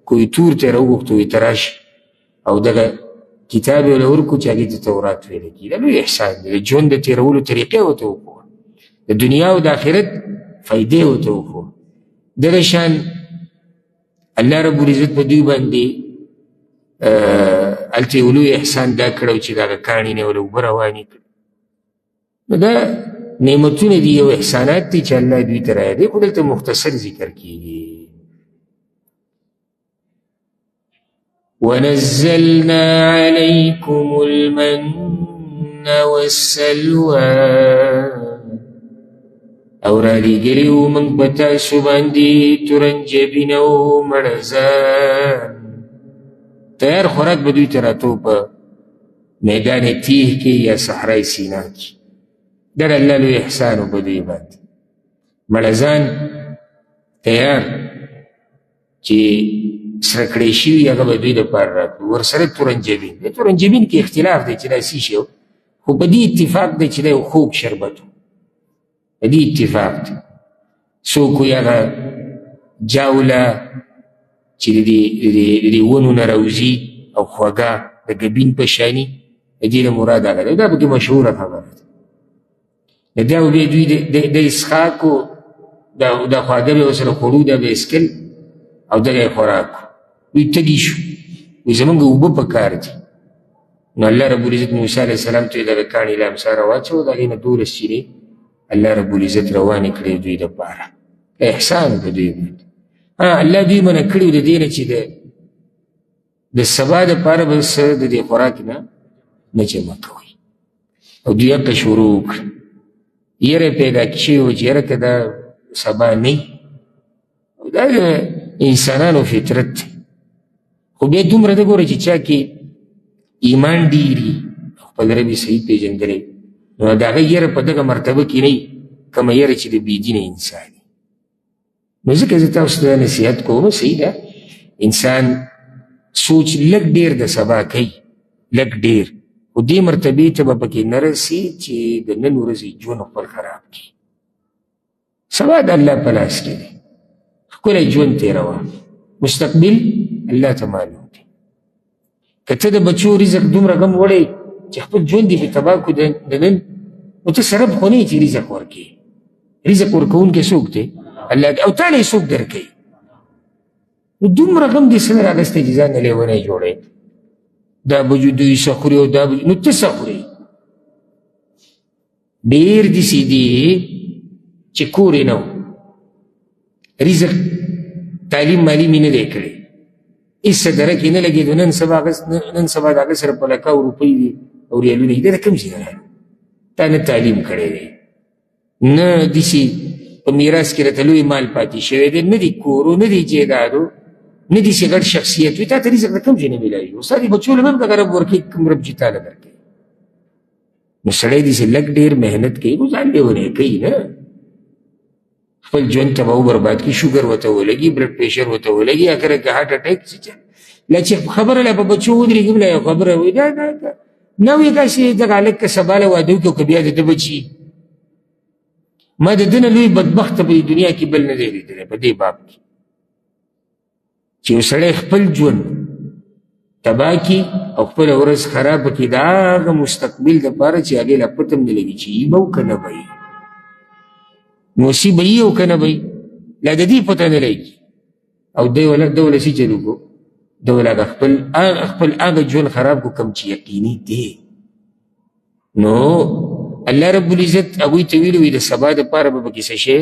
کوی تور ته راوغوښتو وایي ته راشه او دغه کتاب یې ورله ورکړو چې هغې ته تورات ویلی کېږي. دا لوی احسان دی. د ژوند د تېرولو طریقې ورته وښوه د دنیا او د آخرت فایدې ورته وښوه. دغه شان الله رب العزت په دوی باندې هلته یو لوی احسان دا کړی چې دغه کاڼي نه یې ورله اوبه روانې کړي. نو دا نعمتونه دي یو احسانات دي چې الله دوی ته رایادوي خو دلته مختصر ذکر کېږي. ونزلنا عليكم المن والسلوى او رالیږلي وو موږ په تاسو باندې تورنجبین او مړزان تیار خوراک به دوی ته راتو په میدان تیه کې یا صحرای سینا کې. دا د الله لوی احسان و په دوی باندې مړزان تیار چې سره کړی شوي هغه به دوی دپاره راتلو ورسره تورنجبین. د تورنجبین کې اختلاف دی چې دا څه شی خو په دې اتفاق دی چې دا یو خوږ شربت و په دې اتفاق دی. څوک وایي هغه جاوله چې د دې ونو نه راوځي او خوږه د ګبین په شاني د دې نه مراد هغه دی. دا پکې مشهوره خبره ده. د دا بیا دوی د اسحاق دا خواږه به ورسره خوړو دا به اسکل او دغه یې خوراک دوی تږي شو وایي زمونږ اوبه په کار دي. نو الله رب العزت موسی علیه السلام ته یې دغه کاڼي له امسا راواچوه د هغې نه 12 چینې الله رب العزت روانې کړې دوی دپاره احسان په دوی باندې. الله دوی منع کړي د دې نه چې د سبا دپاره به څه د دې خوراک نه جمع کوئ او دوی هغه شروع کړه. یره پیدا شوې وه چې یره که دا سبا نه وي دا انسانانو فطرت دی. خو بیا دومره ده ګوره چې چا کې ایمان ډېري خپل رب یې صحیح پېژندلی نو د هغه یره په دغه مرتبه کې نه وي کومه یره چې د بېدینه انسان وي. نو ځکه زه تاسو ته نصیحت کوم صحیح ده انسان سوچ لږ ډېر د سبا کوي لږ ډېر خو دې مرتبې ته به پکې نه رسي چې د نن ورځې ژوند خپل خراب کړي. سبا د الله په لاس کې دی. ښکلی ژوند تېروه مستقبل الله ته معلوم دی. که ته د بچو رزق دومره غم وړی چې خپل ژوند دې پې تباه کړو د نن نو ته سرب خو نه یې چې رزق ورکوې. رزق ورکوونکی څوک دی؟ الله دی او تا له یې څوک درکوي. نو دومره غم دې څه نه راغستی چې ځان نه لیونی جوړی دا به دوی څه خوري او دا نو ته څه خورې؟ ډېر داسې دي چې کور یې نه و رزق تعلیم معلیم یې نه دی کړی هېڅ څه درک یې نه لګېدو نن سبا د هغه سره په لکاو روپۍ دي او ریالونه دي دا کوم ځای نه راغلی تا نه تعلیم کړی دی نه داسې په میراث کې راته لوی مال پاتې شوی دی نه دی کورو نه دی جایدادو نه داسې غټ شخصیت وي تا ته رزق د کوم ځای نه میلاوي او ستا دې بچو له هم دغه رب ورکوي کوم رب چې تا له درکوي. نو سړی داسې لږ ډېر محنت کوي نو ځان لیونی کوي نه خپل ژوند تباه او برباد کړي شوګر ورته ولګي بلډ پریشر ورته ولګي اخره کې هارټ اټیک لا چې خبره له په بچو ودرېږي بله یو خبره وایي دا نه وایي داسې دغه هلک که سبا له واده وکړي او که بیا د ده بچي ما د ده نه لوی بدبخته په دنیا کې بل نه دی لیدلی په دې باب کې چې یو سړی خپل ژوند تباه کي او خپل ورځ خرابه کي، د هغه مستقبل دپاره چې هغې لا پته هم نه لګي چې یي به او که نه به یي، موسی به یي او که نه به یي، لا د دې پته نه لګي. او دی وله څه چل وکړو؟ دی وله هغه خپل هغه ژوند خراب کړو کوم چې یقیني دی. نو الله رب العزت هغوی ته ویلي وي د سبا دپاره به پکې څه شی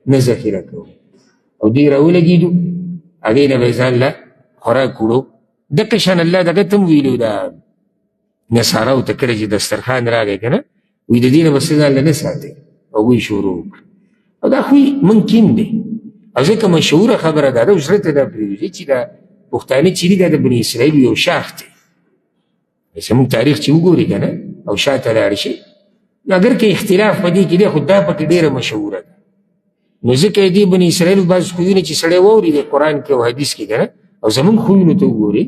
نه ذخیره کوو، او دوی راولګېدو هغې نه به یې ځان له خوراک کړو. دقه شان الله دغه ته هم ویلو دا نصاراو ته کله چې دسترخوان راغی که نه، وایي د دې نه به څه ځان له نه ساتئ، هغوی شروع وکړه. او دا خو ممکن دی، او ځکه مشهوره خبره ده، دا زړه ته دا پرېږدي چې دا پښتانه چې دي دا د بني اسرائیل یو شاخ دی. زموږ تاریخ چې وګوري که نه او شاته لاړ شي، نو اگر که اختلاف په دې کې دی، خو دا پکې ډېره مشهوره ده. نو ځکه یې دې بني اسرائیلو بعض خویونه چې سړی واوري د قرآن کې او حدیث کې که نه، او زموږ خویونو ته وګوري،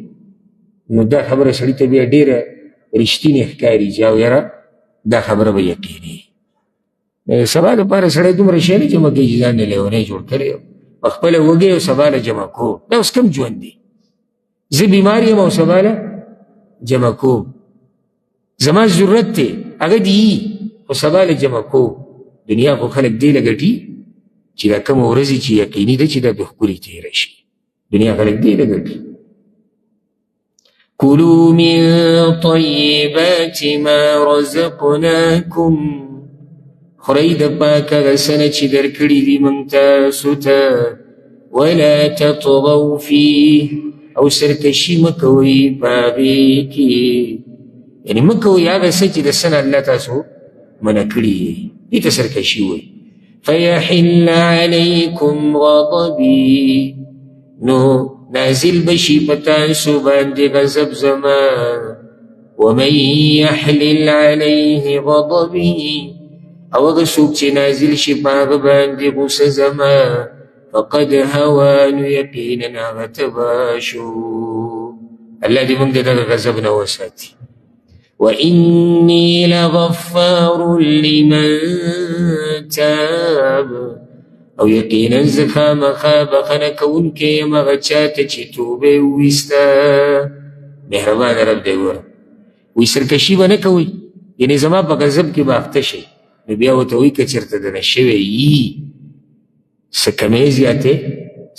نو دا خبره سړي ته بیا ډېره رښتینې ښکاري چې او یاره دا خبره به یقیني. سبا دپاره سړی دومره شی نه جمع کوي چې ځان نه لیونی جوړ کړی او په خپله وږی او سبا له جمع کوم. دا اوس کوم ژوند دی؟ زه بیمار یم او سبا له جمع کوم. زما ضرورت دی هغه دي خو سبا له جمع کوم. دنیا خو خلک دې له ګټي چې دا کومه ورځې چې یقیني ده چې دا به ښکلې تېره شي. دنیا خلک دې له ګټي. كلوا من طيبات ما رزقناكم، خورئ د پاک هغه څه نه چې درکړي دي موږ تاسو ته، ولا تطغوا فيه، او سرکشي مه کوئ په هغې کې، یعنې مه کوئ هغه څه چې د څه نه الله تاسو منع کړي، دې ته سرکشي وایي. فیحل علیکم غضبي، نو نازل بشي پتاسو باندې غضب زما. ومن يحلل عليه غضبي، او هغه څوک چې نازل شي په هغه باندې غصه زما، فقد هوى، نو یقینا هغه تباه شو. الله دې موږ د دغه غضب نه وساتي. وإني لغفار لمن تاب، او یقینا زه خامخا بخښنه کوونکی یم هغه چا ته چې توبه یې وویسته. مهربانه رب دی. ګوره وایي سرکشي به نه کوئ، یعنې زما په غضب کې به اخته شئ. نو بیا ورته وایي که چېرته دنه شوی یي څه کمې زیاتې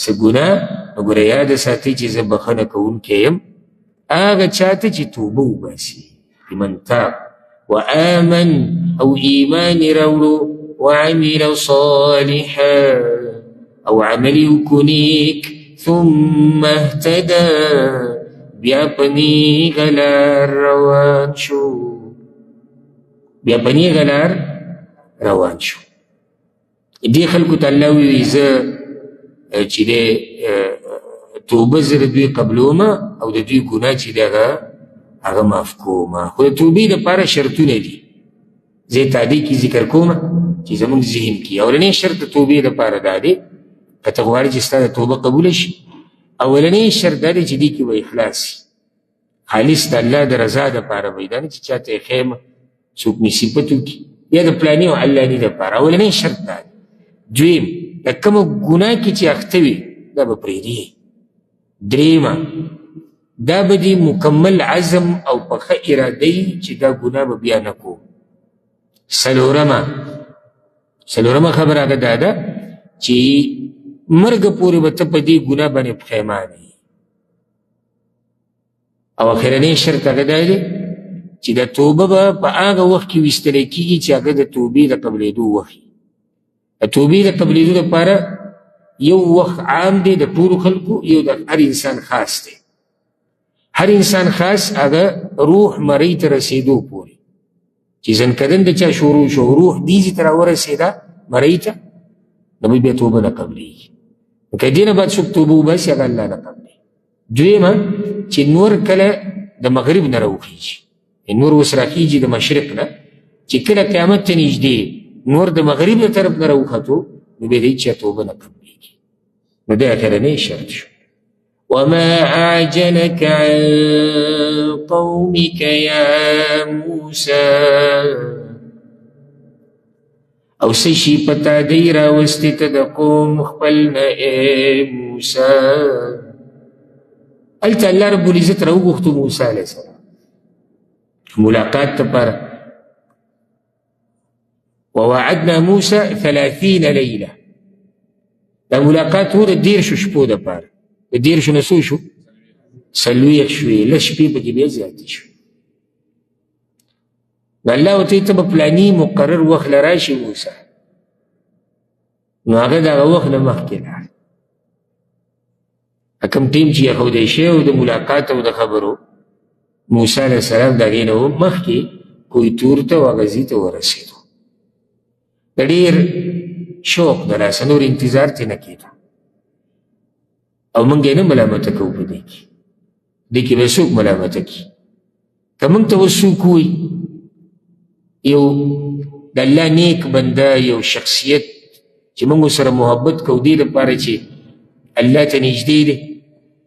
څه ګناه، نو ګوره یاده ساتئ چې زه بخښنه کوونکی یم هغه چا ته چې توبه وباسي. لمن تاب وآمن، او ایمان راوړو، وعمل صالحا، او عمل وکړو ثم اهتدى، بیا په نیغه لار روان شو. بیا په نیغه لار روان شو. دې خلکو ته الله وایي زه چې دی توبه زه د دوی قبلومه، او د دوی ګناه چې دی هغه معاف کومه. خو د توبې دپاره شرطونه دي، زه یې تادی کې ذکر کومه چې زموږ ذهن کې. اولنی شرط د توبې دپاره دا دی، که ته غواړې چې ستا د توبه قبوله شي، اولنی شرط دا دی چې دې کې به اخلاص وي، خالص د الله د رضا دپاره به وي، دا نه چې چا ته یې ښیم څوک مې صفت وکړي یا د فلاني او علاني دپاره. اولنی شرط دا دی. دویم د کومه ګناه کې چې اخته وي دا به پرېږدي. درېیمه دا به دې مکمل عزم او پخه اراده وي چې دا ګناه به بیا نه کوو. څلورمه خبره هغه دا ده چې مرګ پورې به ته په دې ګناه باندې پښیمان یې. او اخرنی شرط هغه دا دی چې د توبه به په هغه وخت کې ویستلی کېږي چې هغه د توبې د قبلېدو وخت وي. د توبې د قبلېدو لپاره یو وخت عام دی د ټولو خلکو، یو د هر انسان خاص دی. هر انسان خاص هغه روح مرۍ ته رسېدو پورې، چې ځنکدن د چا شروع شو، روح دیزې ته راورسېده مرۍ ته، نو بیا توبه نه قبلېږي. که دې نه بعد څوک توبه وباسي هغه الله نه قبلېږي. دویمه چې نور کله د مغرب نه راوخېږي، نور اوس راخېږي د مشرق نه، چې کله قیامت ته نږدې نور د مغرب له طرف نه راوختو، نو بیا د هېچا توبه نه قبلېږي. نو دا اخرنی شرط شو. وما أعجلك عن قومك يا موسى، او سشي پتا دی راوستی تا دا قوم خپلنا اے موسى. هلته الله رب العزت راوغوښتو موسی علیه السلام ملاقات دپاره. ووعدنا موسى 30 ليله، دا ملاقات و د 13 شپو دپاره. د 13 نه څو شو؟ 40 شوې، لږ شپې پکې بیا زیاتې شوې. نو الله ورته وایي ته به پلاني مقرر وخت له راشي موسی. نو هغه د هغه وخت نه مخکې لاړ. کوم ټیم چې ایښودی شوی و د ملاقات او د خبرو، موسی علیه السلام د هغې نه مخکې کویتور ته او غزې ته ورسېدو. د ډېر شوق د لاسه نور انتظار ترې نه کېدو. او موږ یې نه ملامته کوو په دې کې. دې کې به څوک ملامته کړي؟ که موږ ته اوس څوک ووایي یو د الله نیک بنده، یو شخصیت چې موږ ورسره محبت کوو دې لپاره چې الله ته نږدې دی،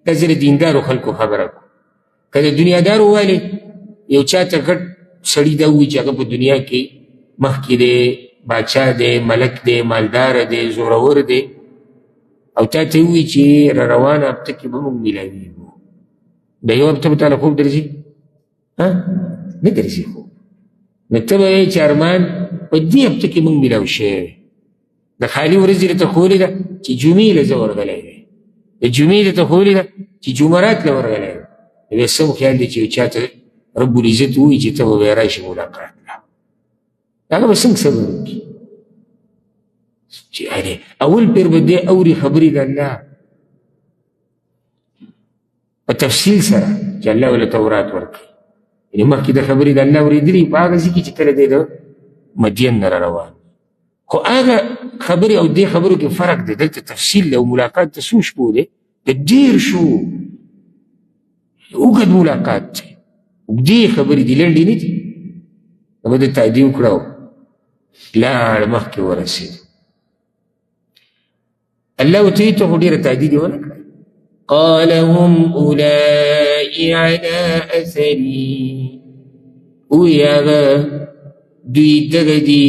دا زه د دیندارو خلکو خبره کوم. که د دنیادارو والي یو چا ته غټ سړي دا ووایي چې هغه په دنیا کې مخکې دی، باچا دی، ملک دی، مالدار دی، زورور دی، او تا ته ووایي چې را روانه هفته کې به موږ میلاویږو، د یو هفته به تاله خوب درځي؟ نه درځي خوب. نو ته به وایې چې ارمان په دې هفته کې موږ میلاو شوی. د خالي ورځې راته ښولې ده چې جمعې له زه ورغلی وی، د جمعې راته ښولې ده چې جمعرات له ورغلی وی. بیا سم خیال دی چې یو چا ته رب العزت ووایي چې ته به بیا راشي ملاقات له، هغه به څنګه صبر وکړي؟ چې اول پیر به دې اوري خبرې د الله په تفصیل سره چې الله ولې تورات ورکړي. یعنې مخکې د خبرې د الله اورېدلي په هغه ځای کې چې کله دی د مدین نه را روان. خو هغه خبرې او دې خبرو کې فرق دی. دلته تفصیل دی او ملاقات ته څو شپو دی؟ د 13 اوږد ملاقات دی. اوږدې خبرې دي، لنډې نه دي. نو به د تادي وکړه، لاړ مخکې ورسېد. الله ورته وایي ته خو ډېره تادي دې ونه کړه. قال هم اولئک علی اثري، وایي هغه دوی دغه دي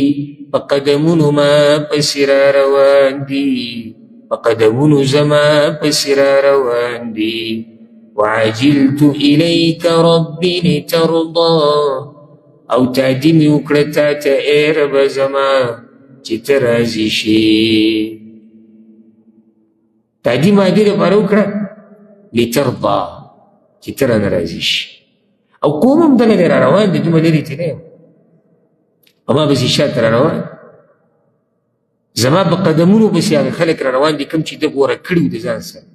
په قدمونو ما پسې را روان دي، په قدمونو زما پسې را روان دي. وعجلت الیک ربي لترضى، او تادي مې وکړه تا ته ای ربه زما چې ته راضي شې. تادي مادي لپاره وکړه لترضى، چې ته رانه راضي شي. او کوم هم دغه دی را روان دی، دومره لرې ترې نه یم، اما پسې شاته را روان. زما په قدمونو پسې هغه خلک را روان دي کوم چې ده غوره کړي د ځان سره،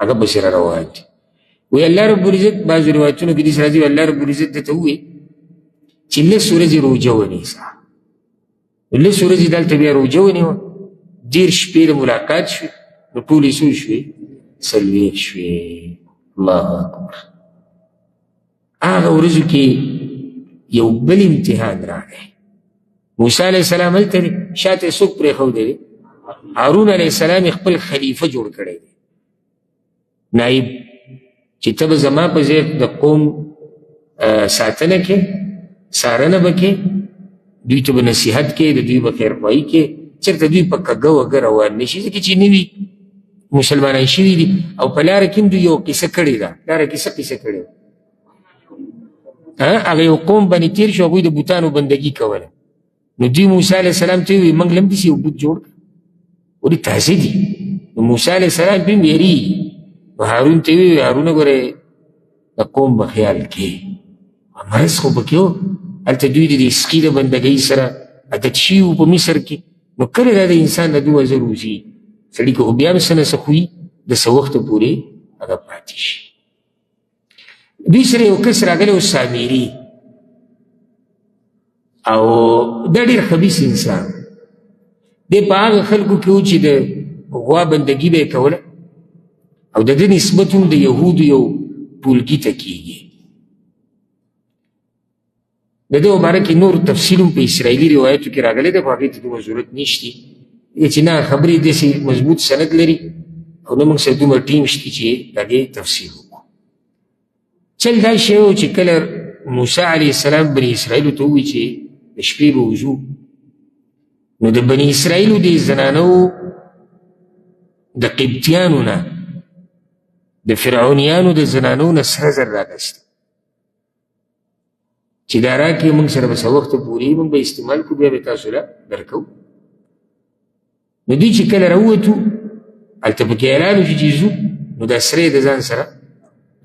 هغه پسې را روان دي. وایي الله رب العزت بعضو روایتونو کې داسې راځي، الله رب العزت درته ووایي چې 10 ورځې روژه ونیسه. 10 ورځې دلته بیا روژه ونیوه، 13 شپې د ملاقات شوې، نو ټولې څو شوې؟ 40 شوې. الله اکبر. هغه ورځو کې یو بل امتحان راغی. موسی علیه السلام هلته دی، شاته یې څوک پرېښودی دی؟ هارون علیه السلام یې خپل خلیفه جوړ کړی دی، نایب، چې ته به زما په ځای د قوم ساتنه کې، څارنه به کې، دوی ته به نصیحت کې، د دوی به خیرخواهي کې، چېرته دوی په کږه وږه روان نه شي. ځکه چې نوي مسلمانان شوي دي او په لاره کې هم دوی یو کیسه کړې ده. لاره کې څه کیسه کړې ده؟ هغه یو قوم باندې تېر شو، هغوی د بوتانو بندګي کوله. نو دوی موسی علیه السلام ته ووایي موږ له هم داسې یو بوت جوړ کړه، ولې تازه دي. نو موسی علیه السلام پرې ویرېږي. نو هارون ته ووایي هارونه ګورې د قوم به خیال کې، مرض خو پکې و. هلته دوی د دې سقي د بندګۍ سره عادت شوي وو په مصر کې. نو کله دا د انسان د 2000 روزي سړي که خو بیا هم څه نه څه خوي د څه وخته پورې هغه پاتې شي. دوی سره یو کس راغلی و سامري، او دا ډېر خبیث انسان دی. په هغه خلکو کې و چې د غوا بندګي به یې کوله، او د ده نسبت هم د یهودو یو ټولګي ته کېږي. د ده مباره کې نور تفصیل هم په اسرائیلي روایتو کې راغلی دی، خو هغې ته دومره ضرورت نشته چې نه خبرې داسې مضبوط سند لري او نه موږ سره دومره ټیم شته چې د هغې تفصیل وکړو. چل دا شی و چې کله موسی علیه السلام بني اسرائیلو ته ووایي چې د شپې به وځو، نو د بني اسرائیلو د زنانو د قبطیانو نه، د فرعونیانو د زنانو نه سره زر راغسته چې دا راکړې موږ سره به څه وخته پورې موږ به استعمال کړو بیا به تاسو له درکوو. نو دوی چې کله راووتو هلته پکې اعلان وشو چې ځو نو دا سره یې د ځان سره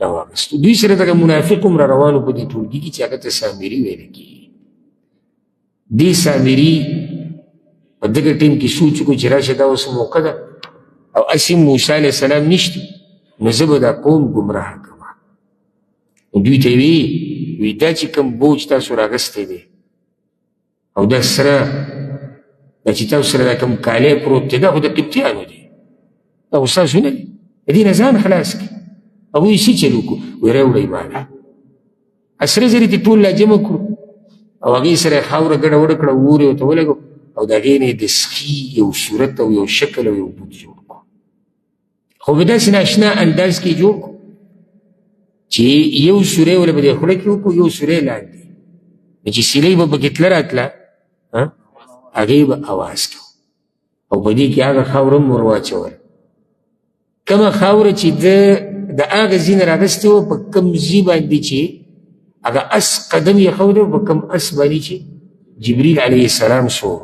راواغستو. دوی سره دغه منافق هم را روانو په دې ټولګي کې چې هغه ته سامري ویل کېږي. دې سامري په دغه ټیم کې سوچ وکړو چې راشه دا اوس موقع ده او هسې موسی علیه السلام نشته نو زه به دا قوم ګمراه کوم. نو دوی ته وی دا چې کوم بوج تاسو راغستی دی او دا سره دا چې تاسو سره دا کوم کالی پروت دی دا خو د قبطیانو دی دا خو ستاسو نه دی د دې نه ځان خلاص کړي. هغوی څه چل وکړو وی راوړئ ماله سره زر یې ټول لا جمع کړو او هغې سره یې خاوره ګډه وډه کړه اور یې ورته ولګو او د هغې نه یې د سخي یو صورت او یو شکل او یو بوت جوړ کړو. خو په داسې ناشنا انداز کې جوړ کړو چې یو سوری وله به د خوله کې وکړو یو سوری لاندې نو چې سیلۍ به پکې تله راتله هغې به اواز کوو او په دې کې هغه خاوره هم ور واچول. کومه خاوره چې د هغه ځای نه راغستې وه په کوم ځای باندې چې هغه اس قدم یې ښودی په کوم اس باندې چې جبریل علیه السلام سور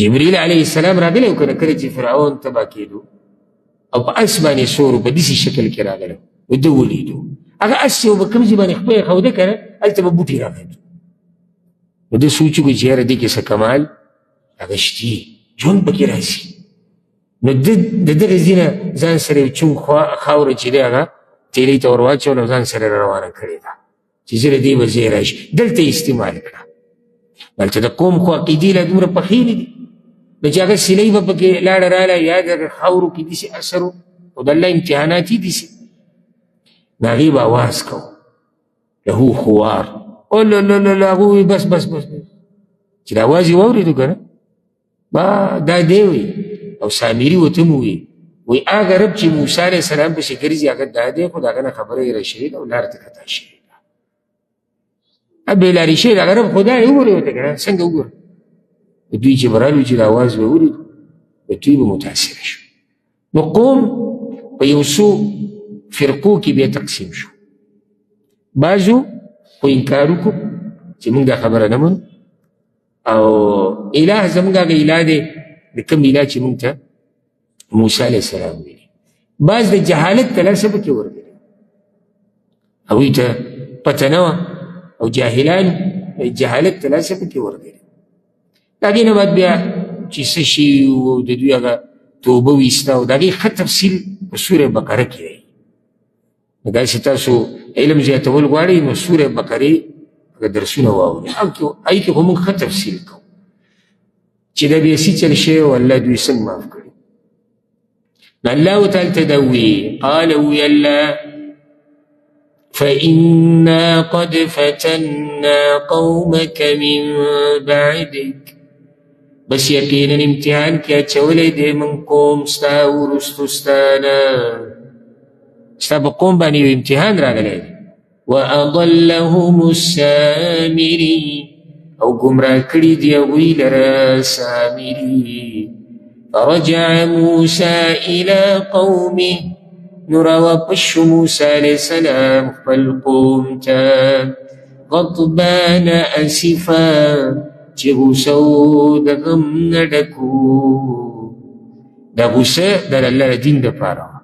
جبریل علیه السلام راغلی و که نه کله چې فرعون تباه کېدو او په اس باندې سور په داسې شکل کې راغلی و ده ولیدو هغه اس چې و په کوم ځای باندې خپه یې ښوده که نه هلته به بوټي راغلی نو ده سوچ وکړو چې یاره دې کې څه کمال هغه شتي ژوند پکې راځي. نو د دغه ځای نه ځان سره یو چون خاوره چې دی هغه تیلۍ ته ور واچول او ځان سره روانه کړې ده چې زه له دې به ځای راشي دلته یې استعمال کړه. دلته د قوم خو عقیدې لا دومره پخې نه دي نو چې هغه سیلۍ به پکې لاړه راله یا د هغه خاورو کې داسې اثر او د الله امتحانات یې داسې نو هغې به اواز کو له خوار الله هغوی بس بس بس چې د اواز یې واورېدو که نه دا دی وی او سامري ورته هم وی هغه رب چې موسی علیه السلام پسې ګرځي هغه دا دی خو د هغه نه خبره یې راشوې ده او لاره ته کتا شوې ده بې لارې شوې ده هغه رب خو دا یې وګورې ورته که نه څنګه وګوره دوی چې به رالو چې د اواز به اورېدو د دوی به متاثره شو. نو قوم په یو څو فرقو کې بیا تقسیم شو. بعضو خو انکار وکړو چې موږ دا خبره نه منو او اله زموږ هغه اله دی د کوم اله چې موږ ته موسی علیه السلام ویلي. بعض د جهالت تلاسه پکې ورغلي هغوی ته پته نه وه او جاهلان جهالت تلاسه پکې ورغلي. د هغې نه بعد بیا چې څه شي او د دوی هغه توبه ویسته او د هغې ښه تفصیل په سوره بقره کې دی. نو داسې تاسو علم زیاتول غواړئ نو سوره بقرې هغه درسونه واورئ هغې کې خو موږ ښه تفصیل کوو چې دا بیا څه چل شوی او الله دوی څنګه معاف کړي. نو الله تعالی ته دا وویي قال وی الله فإنا قد فتنا قومك من بعدك بس یقینا امتحان کې اچولی دی من قوم ستا وروستو ستا نه ستا په قوم باندې یو امتحان راغلی دی. وأضلهم السامري او گمراه کړي دي هغوی لره سامري. فرجع موسى إلى قومه نو راواپس شو موسی علیه السلام خپل قوم ته غضبان اسفا چې غوسه و د غم نه ډکو. دا غوسه د الله د دین دپاره وه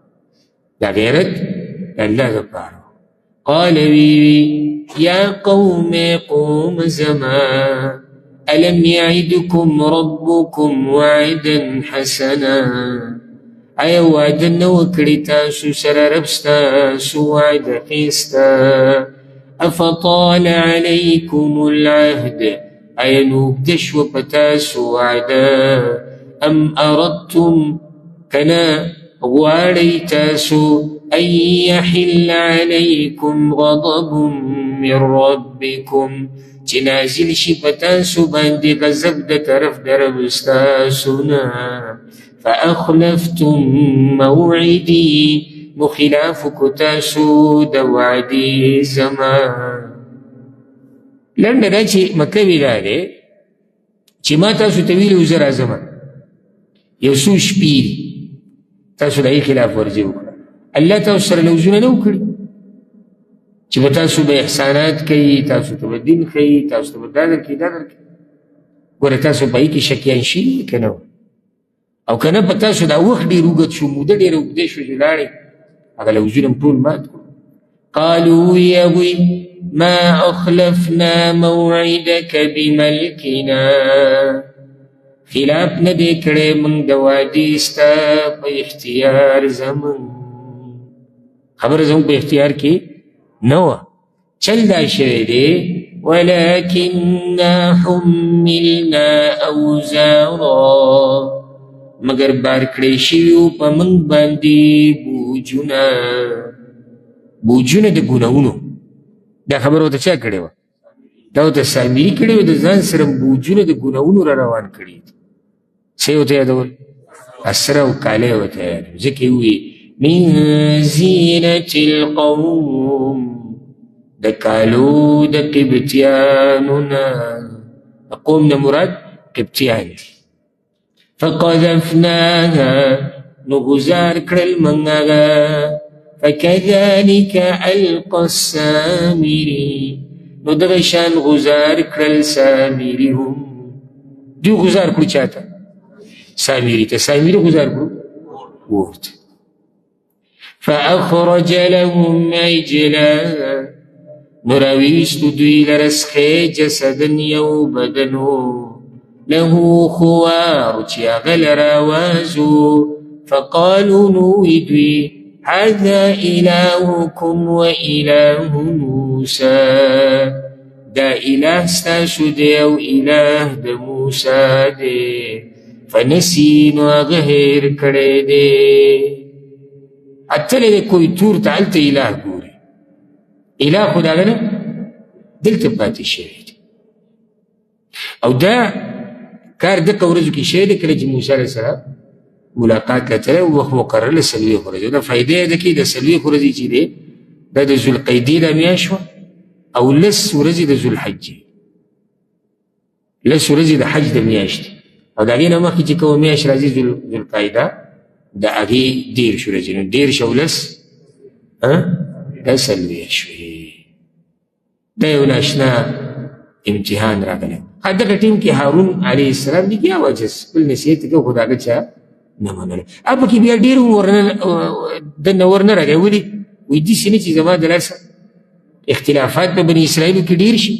دا غیرت د الله دپاره. قال وی یا قوم قوم زما ألم يعدكم ربكم وعدا حسنا آیا وعده نه وکړې تاسو سره رب ستاسو وعده ښایسته. افطال علیکم العهد آیا نو اوږده شوه په تاسو وعده. ام اردتم که نه غواړئ تاسو ان یحل علیکم غضب من ربکم چې نازل شي په تاسو باندې غضب د طرف د رب ستاسو نه. فأخلفتم موعدي مخلاف کتاسو د وعدي زمان. لنډه دا چې مطلب یې دا دی چې ما تاسو ته ویلي زه راځم یو څو شپې دي تاسو د خلاف ورزي وکړه. الله تاسو سره لوزونه نه وکړي چې به تاسو به احسانات کوي، تاسو ته به دین ښیي، تاسو ته به دا درکړي دا درکړي. ګوره تاسو په هغې کې شکیان شوي که نه او که نه په تاسو دا وخت ډېر اوږد شو، موده ډېره اوږدې شو چې لاړې هغه لوزونه هم ټول مات کړو. قالوا يا ابوي ما اخلفنا موعدك بملكنا، خلاف نه دی کړی موږ د وعدې ستا په اختیار زمون. خبره زموږ په اختیار کې نه وه، چل دا شوی دی. ولكننا حملنا اوزارا، مگر بار کړی شوي وو په موږ باندې بوجونه د ګناهونو. دا خبره ورته چا کړې وه؟ دا ورته سامري کړې وه، د ځان سره بوجونه د ګناهونو را روان کړي. څه یې ورته یادول؟ اسره او کالی ورته یادول. ځکه یې وویې من زینة القوم، د کالو د قبطیانو نه، د قوم نه مراد قبطیان دي. فقذفناها، نو غزار کړل موږ هغه. فكذلك ألقى السامري، نو دغه شان غزار کړل سامري هم. دوی غزار کړو چاته؟ سامري ته. سامري غزار کړو ورته. فأخرج لهم عجلا، نو راویستو دوی لرسخې جسدن یو بدنو، له خوار چې هغه لره آواز و. فقالوا نو وی دوی هذا إلهكم وإله موسى، دا إله ستاسو دی او إله د موسی دی. فنسی، نو هغه هیر کړی دی. اتلی دی کوی تور ته هلته إله ګوري، إله خو د هغه نه دلته پاتې شوی دی. او دا کار دغه ورځو کې شوی دی کله چې موسی علیه السلام ملاقات لته وخت مقرر له 40 ورځې. دا فایده ده کې د 40 ورځې چې دی دا د ذوالقعدې د میاشت وه او 10 ورځې د ذوالحجې، 10 ورځې د حج د میاشت. او د هغې نه مخکې چې کومه میاشت راځي ذوالقعده، د هغې 13 ورځې، نو 13 او 10 دا 40 شوې. دا یو ناشنا امتحان راغلی. دغه ټیم کې هارون علیه السلام دی بیا واجس خپل نصیحت کوي، خو د هغه چا نه منله. اب کې بیا ډېر دننه ورنه راغی. ولې؟ وایي داسې نه چې زما د لاسه اختلافات په بني اسرائیلو کې ډېر شي،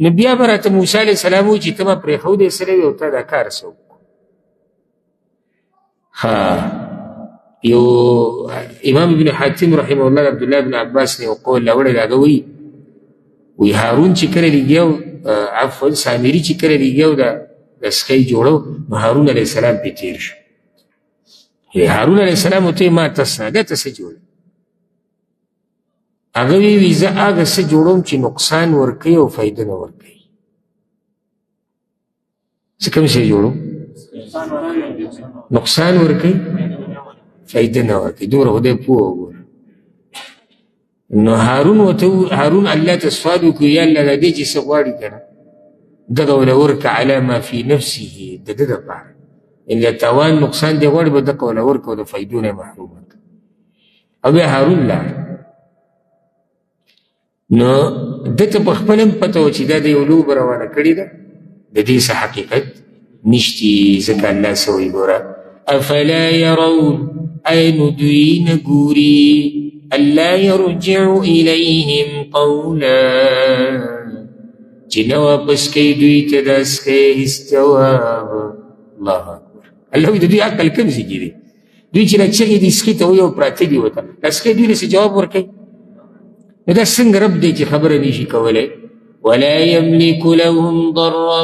نو بیا به راته موسی علیه السلام وایي چې ته ما پرېښودی سره وي او تا دا کار څه وکړو. یو امام ابن حاتم رحمه الله عبدالله ابن عباس نه یو قول راوړی، د هغه وایي هارون چې کله لګیا عفوا سامري چې کله لګیا د سخی جوړو، نو هارون علیه السلام پې تېر شو. هارون علیه السلام ورته ما ته دا ته څه جوړه؟ هغه وی زه هغه څه جوړوم چې نقصان ورکوي او فایده نه ورکوي. څه کوم شی جوړوم؟ نقصان ورکوي فایده نه ورکوي. دومره خدای پوه وګوره. نو هارون الله ته سوال وکړو، یا الله د دې چې څه غواړي که نه دغه وله ورکه علی ما فی نفسه، د ده دپاره ان د تاوان نقصان دی غواړي به دغه وله ورکه او د فایدو نه محروم کړه. او بیا هارون لاړ. نو ده ته په خپله هم پته وه چې دا د یو لوبه روانه کړې ده، د دې څه حقیقت نشتي. ځکه الله څه وایي ګوره، افلا یرون، ای نو دوی نه ګوري، ألا يرجع إليهم قولا، چې نه واپس کوي دوی ته داس کوي استواب. الله اکبر. الله وایي د دوی عقل کوم ځای کې دی؟ دوی چې راچغې دي سخي ته وایي او پراته دي ورته داسې دوی له جواب ورکوي. نو دا څنګه رب دی چې خبره نشي کولی؟ ولا يملك لهم ضرا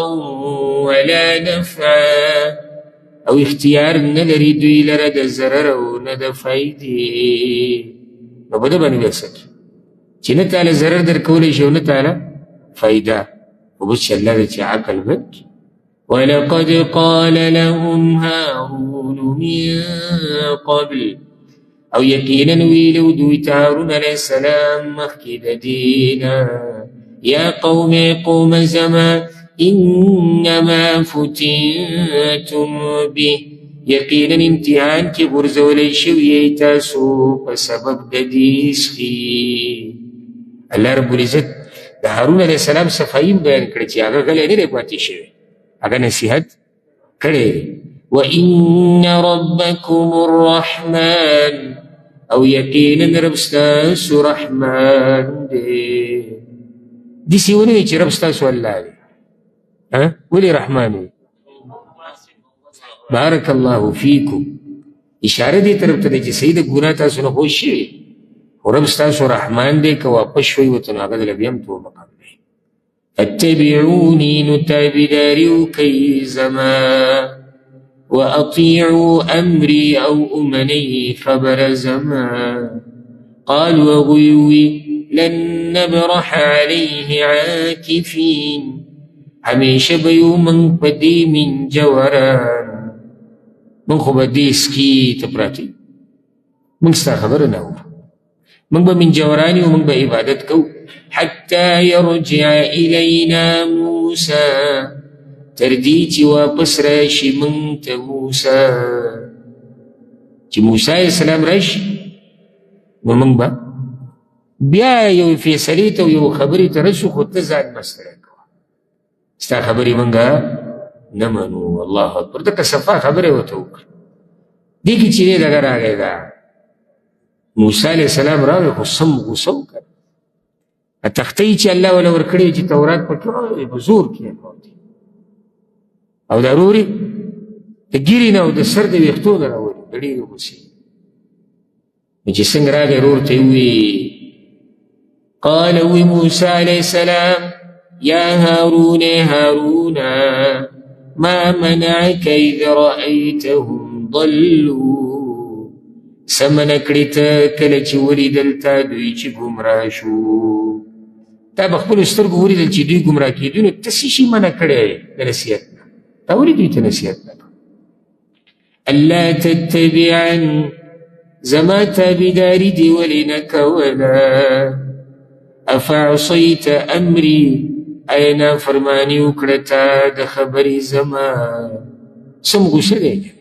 ولا نفعا، او اختیار نه لري دوی لره د ضرر او نه د فایدې. نو په ده باندې بیا څه چې نه تاله ضرر در کولی شي او نه تاله فایده. خو بس چې الله دی چې عقل بند کړي. ولقد قال لهم هارون من قبل، او یقینا ویلو دوی ته هارون علیه السلام مخکې د دې نه، یا قوم زما انما فتنتم به، یقینا امتحان کې غورځولی شوي تاسو په سبب د دې څخه. الله رب العزت د هارون علیه السلام صفایي بیان کړی چې هغه غلی نه دی پاتې شوی، هغه نصیحت کړی دی. وَإِنَّ رَبَّكُمُ الرَّحْمَنُ او یقینا رب ستاسو رحمان دی. داسې ونه وایي چې رب ستاسو الله دی. ولې رحمان وي؟ بارک الله فیکم، اشاره دې طرف ته دی چې صحیح د ګناه تاسو نه خوش شوي، خو رب ستاسو رحمان دی. که واپس شوی ورته نو هغه دله بیا هم توبه قبلوي. اتبعوني نو تابعداري وکئ زما، واطيعوا امري او امني خبر زما. قالوا وغيوي لن نبرح عليه عاكفين، همیشه به یو من پدې من جوران، من خو به دې سکي ته پراته، من ستا خبره نه اورو، من به من جوران یو، من به عبادت کوو. حتى يرجع الینا موسی، تر دې چې واپس راشي موږ ته موسی. چې موسی علیه السلام راشي نو موږ به بیا یو فیصلې ته یو خبرې ته رسو، خو ته ځان مستړی کوه، ستا خبرې موږ نه منو. الله اکبر. دغه صفا خبرې ورته وکړه. دې کې چې دی دغه راغی دا موسی علیه السلام راغی، خو سم غوسه وکړه. تختۍ چې الله وله ورکړې چې تورات پکې وایي په زور کېښودې، او دا رورې د ګیرې نه او د سر د ویښتو نه راولي د ډېرې غوسې. نو چې څنګه راغی رور ته یې وویې، قال وی موسی علیه السلام یا هارون هارون ما منعك اذ رأيتهم ضلوا، سمنه کړې ته کله چې ولیدل تا دوی چې ګمراه شو. تا به خپلو سترګو ولیدل چې دوی ګمراه کېدو، نو ته څه شي منع کړی د نصیحت نه؟ تا ولې دوی ته نصیحت نه کړ؟ الله تتبعن، زما تابعداري دې ولې نه کوله؟ افعصیت امری، ایا نافرماني وکړه تا د خبرې زما؟ سم غوسه دی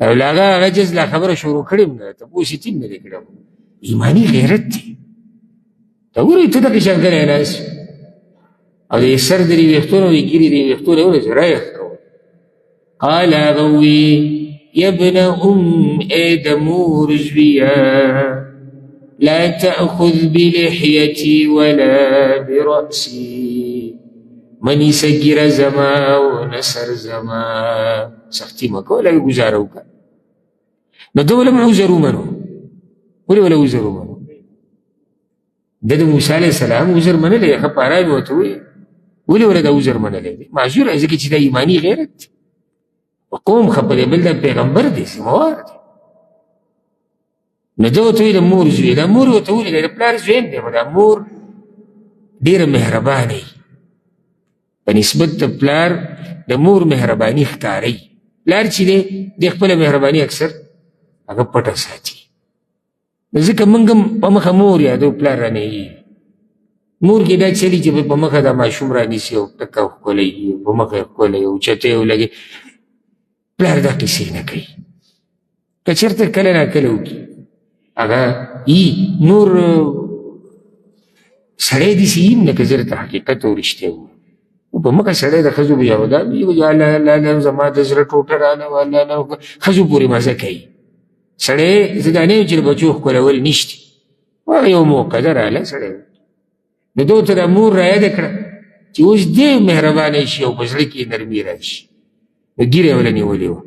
او له هغه عجز لا خبره شروع کړې م نه، تپوس یې ټینګ نه دی کړی. ایماني غیرت دی. ته ګورې ته دغه شان غلی ناست او د سر د دې ویښتو نه د ګیرې د ویښتو نه ورځې رایښ کوه. قال هغه ووی یا ابن ای د مور زویه، لا تأخذ بلحيتي ولا برأسي، منی سګیره زما و نسر زما، سختي مه کوه، لږ ګزاره وکړه. نو ده ولې عذر ومنو؟ ولې وله عذر ومنو؟ ده د موسی علیه السلام عذر منلی، ښه په ارام یې ورته وویل. ولې وله دا عذر منلی دی؟ معذور دی، ځکه چې دا ایماني غیرت دی. قوم خپلې بل دا پیغمبر دی، ذمهوار دی. نو ده ورته ویل مور زوی، دا مور ورته ولیدی د پلار زویم دی، خو دا مور ډېره مهربانه وي، په نسبت د پلار د مور مهرباني ښکاروي. پلار چې دی د خپله مهرباني اکثر هغه پټه ساتي. ځکه موږ هم په مخه مور یادو، پلار رانهیږي. مور کې دا چلي چې په مخه دا ماشوم رانیسي او ټکه ښکلوي، په مخه یې ښکلوي او چتې ولګي. پلار دا کیسې نه کوي. که چېرته کله ناکله وکړي هغه ای نور سړی داسې یم نه که زه درته حقیقت او رښتیا ووایم. په مخه سړی د ښځو بیا دا الله زما د زړه ټوټه رانه الله ښځو پورې مزه کوي. سړی زه دا نه یم چې د بچو ښکلول نشته، هغه یو موقع ده راغله سړی نو ده ورته دا مور رایاده کړه چې اوس دې مهربانه شي او په زړه کې نرمي راشي. نو ګیره یې وله نیولې وه.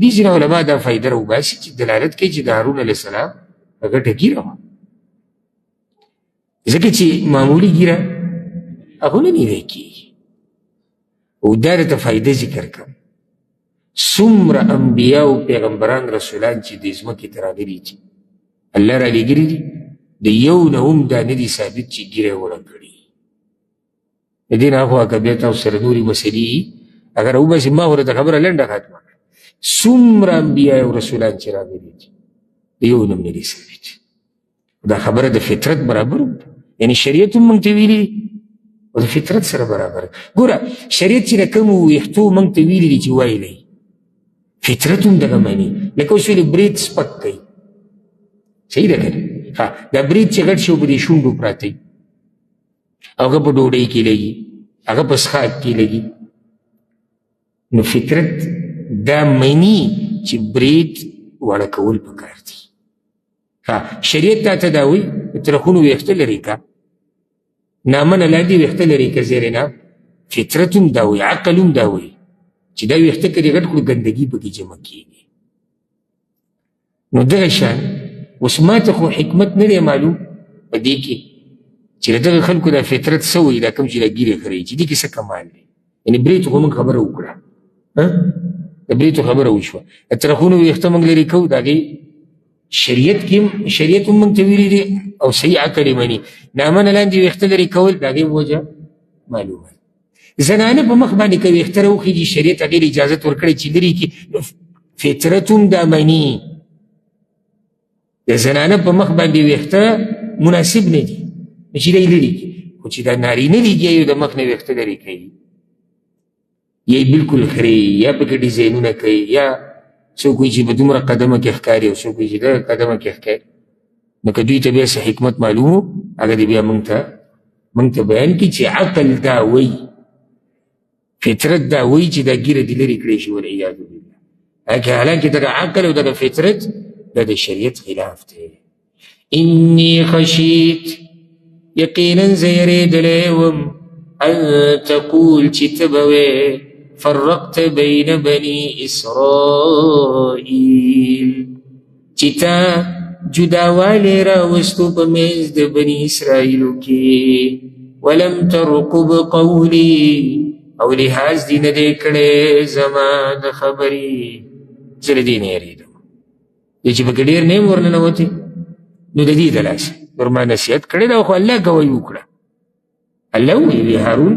دې ځینې علما دا فایده راوباسي چې دلالت کوي چې د هارون علیه السلام غټه ګیره وه، ځکه چې معمولي ګیره هغه نه نیوی کېږي. او دا درته فایده ذکر کړم. څومره انبیا او پیغمبران رسولان چې دې ځمکې ته راغلي دي، الله رالیږلي دي، د یو نه هم دا نه دي ثابت چې ګیره یې وړه کړې. د دې نه اخوا که بیا تاسو سره نورې مسلې اگر وباسي، ما ورته خبره لنډه ختمه کړه. څومره انبیا او رسولان چې راغلي دي د یو نه هم نه دي ثابت. دا خبره د فطرت برابر ده، یعنې شریعت هم موږ ته ویلي دي او د فطرت سره برابر. ګوره شریعت چې د کومو ویښتو موږ ته ویلي دي چې وایلی، فطرت هم دغه معنی لکه اوس ویلې برید سپک کوي صحیح ده که دا برید چې غټ شي او په دې شونډو پراته وي او هغه په ډوډۍ کې لګي هغه په څښاک کې لګي نو فطرت دا معنی چې برید واړه کول پکار دي شریعت تا ته دا وایي ترخونو ویښته لرې که نامنه لاندې ویښته لرې که زیرې نه فطرت هم دا وایي عقل هم دا وایي چې دا ویښته که دې غټ کړو ګندګي پکې جمع کېږي نو دغه شان اوس ما ته خو حکمت نه دی معلوم په دې کې چې د دغه خلکو دا فطرت څه وایي دا کوم چې دا ګیرې خرې چې دې کې څه کمال دی یعنې برید خو موږ خبره وکړه د برید خبره وشوه د ترخونو ویښته موږ لرې کوو د هغې شریعت هم موږ ته ویلي دی او صحیح عقل یې مني نامنه لاندې ویښته لرې کول د هغې وجه معلومه زنانه په مخ باندې که ویښته راوخېږي شریعت هغې له اجازت ورکړی چې لرې کړي فطرت هم دا مني د زنانه په مخ باندې ویښته مناسب نه دي چې دی لرې کړي خو چې دا نارینه لګیا یو د مخ نه ویښته لرې کوي یا بلکل خري یا پکې ډیزاینونه کوي یا څوک وایي چې په دومره قدمه کې ښکاري او څوک وایي چې دغه قدمه کې ښکاري نو که دوی ته بیا څه حکمت معلوم و هغه دې بیا موږ ته بیان کړي چې عقل دا وایي فطرت دا وایي چې دا ګیره دې لرې کړی شي والعیاذ بالله حالانکې دغه عقل او دغه فطرت دا د شریعت خلاف دی انی خشیت یقینا زه یېرېدلی وم ان تقول چې ته به وې فرقت بین بني اسرائیل چې تا جداوالی راوستو په منځ د بني اسرائیلو کې ولم ترقب قولي او لحاظ دې نه دی کړی زما د خبرې زه له دې نه یېرېدم دی چې پکې ډېر نه یم ورننوتې نو د دې د لاسه ور ما نصیحت کړی دا خو الله ګوی وکړه الله ویلي هارون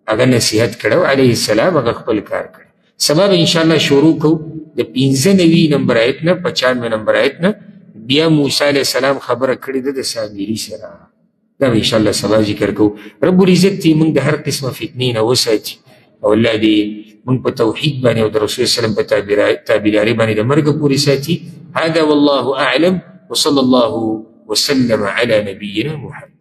هغه نصیحت کړو علیه السلام هغه خپل کار کړ سبا به انشاءالله شروع کوو د 95 نمبر آیت نه 95 نمبر آیت نه بیا موسی علیه السلام خبره کړې ده د سامري سره دا به انشاءالله سبا ذکر کوو رب العزت دې موږ د هر قسمه فتنې نه وساتي او الله دې موږ په توحید باندې او د رسول وسلم په تابعداري باندې د مرګ پورې ساتي هذا والله اعلم وصلى الله وسلم على نبينا محمد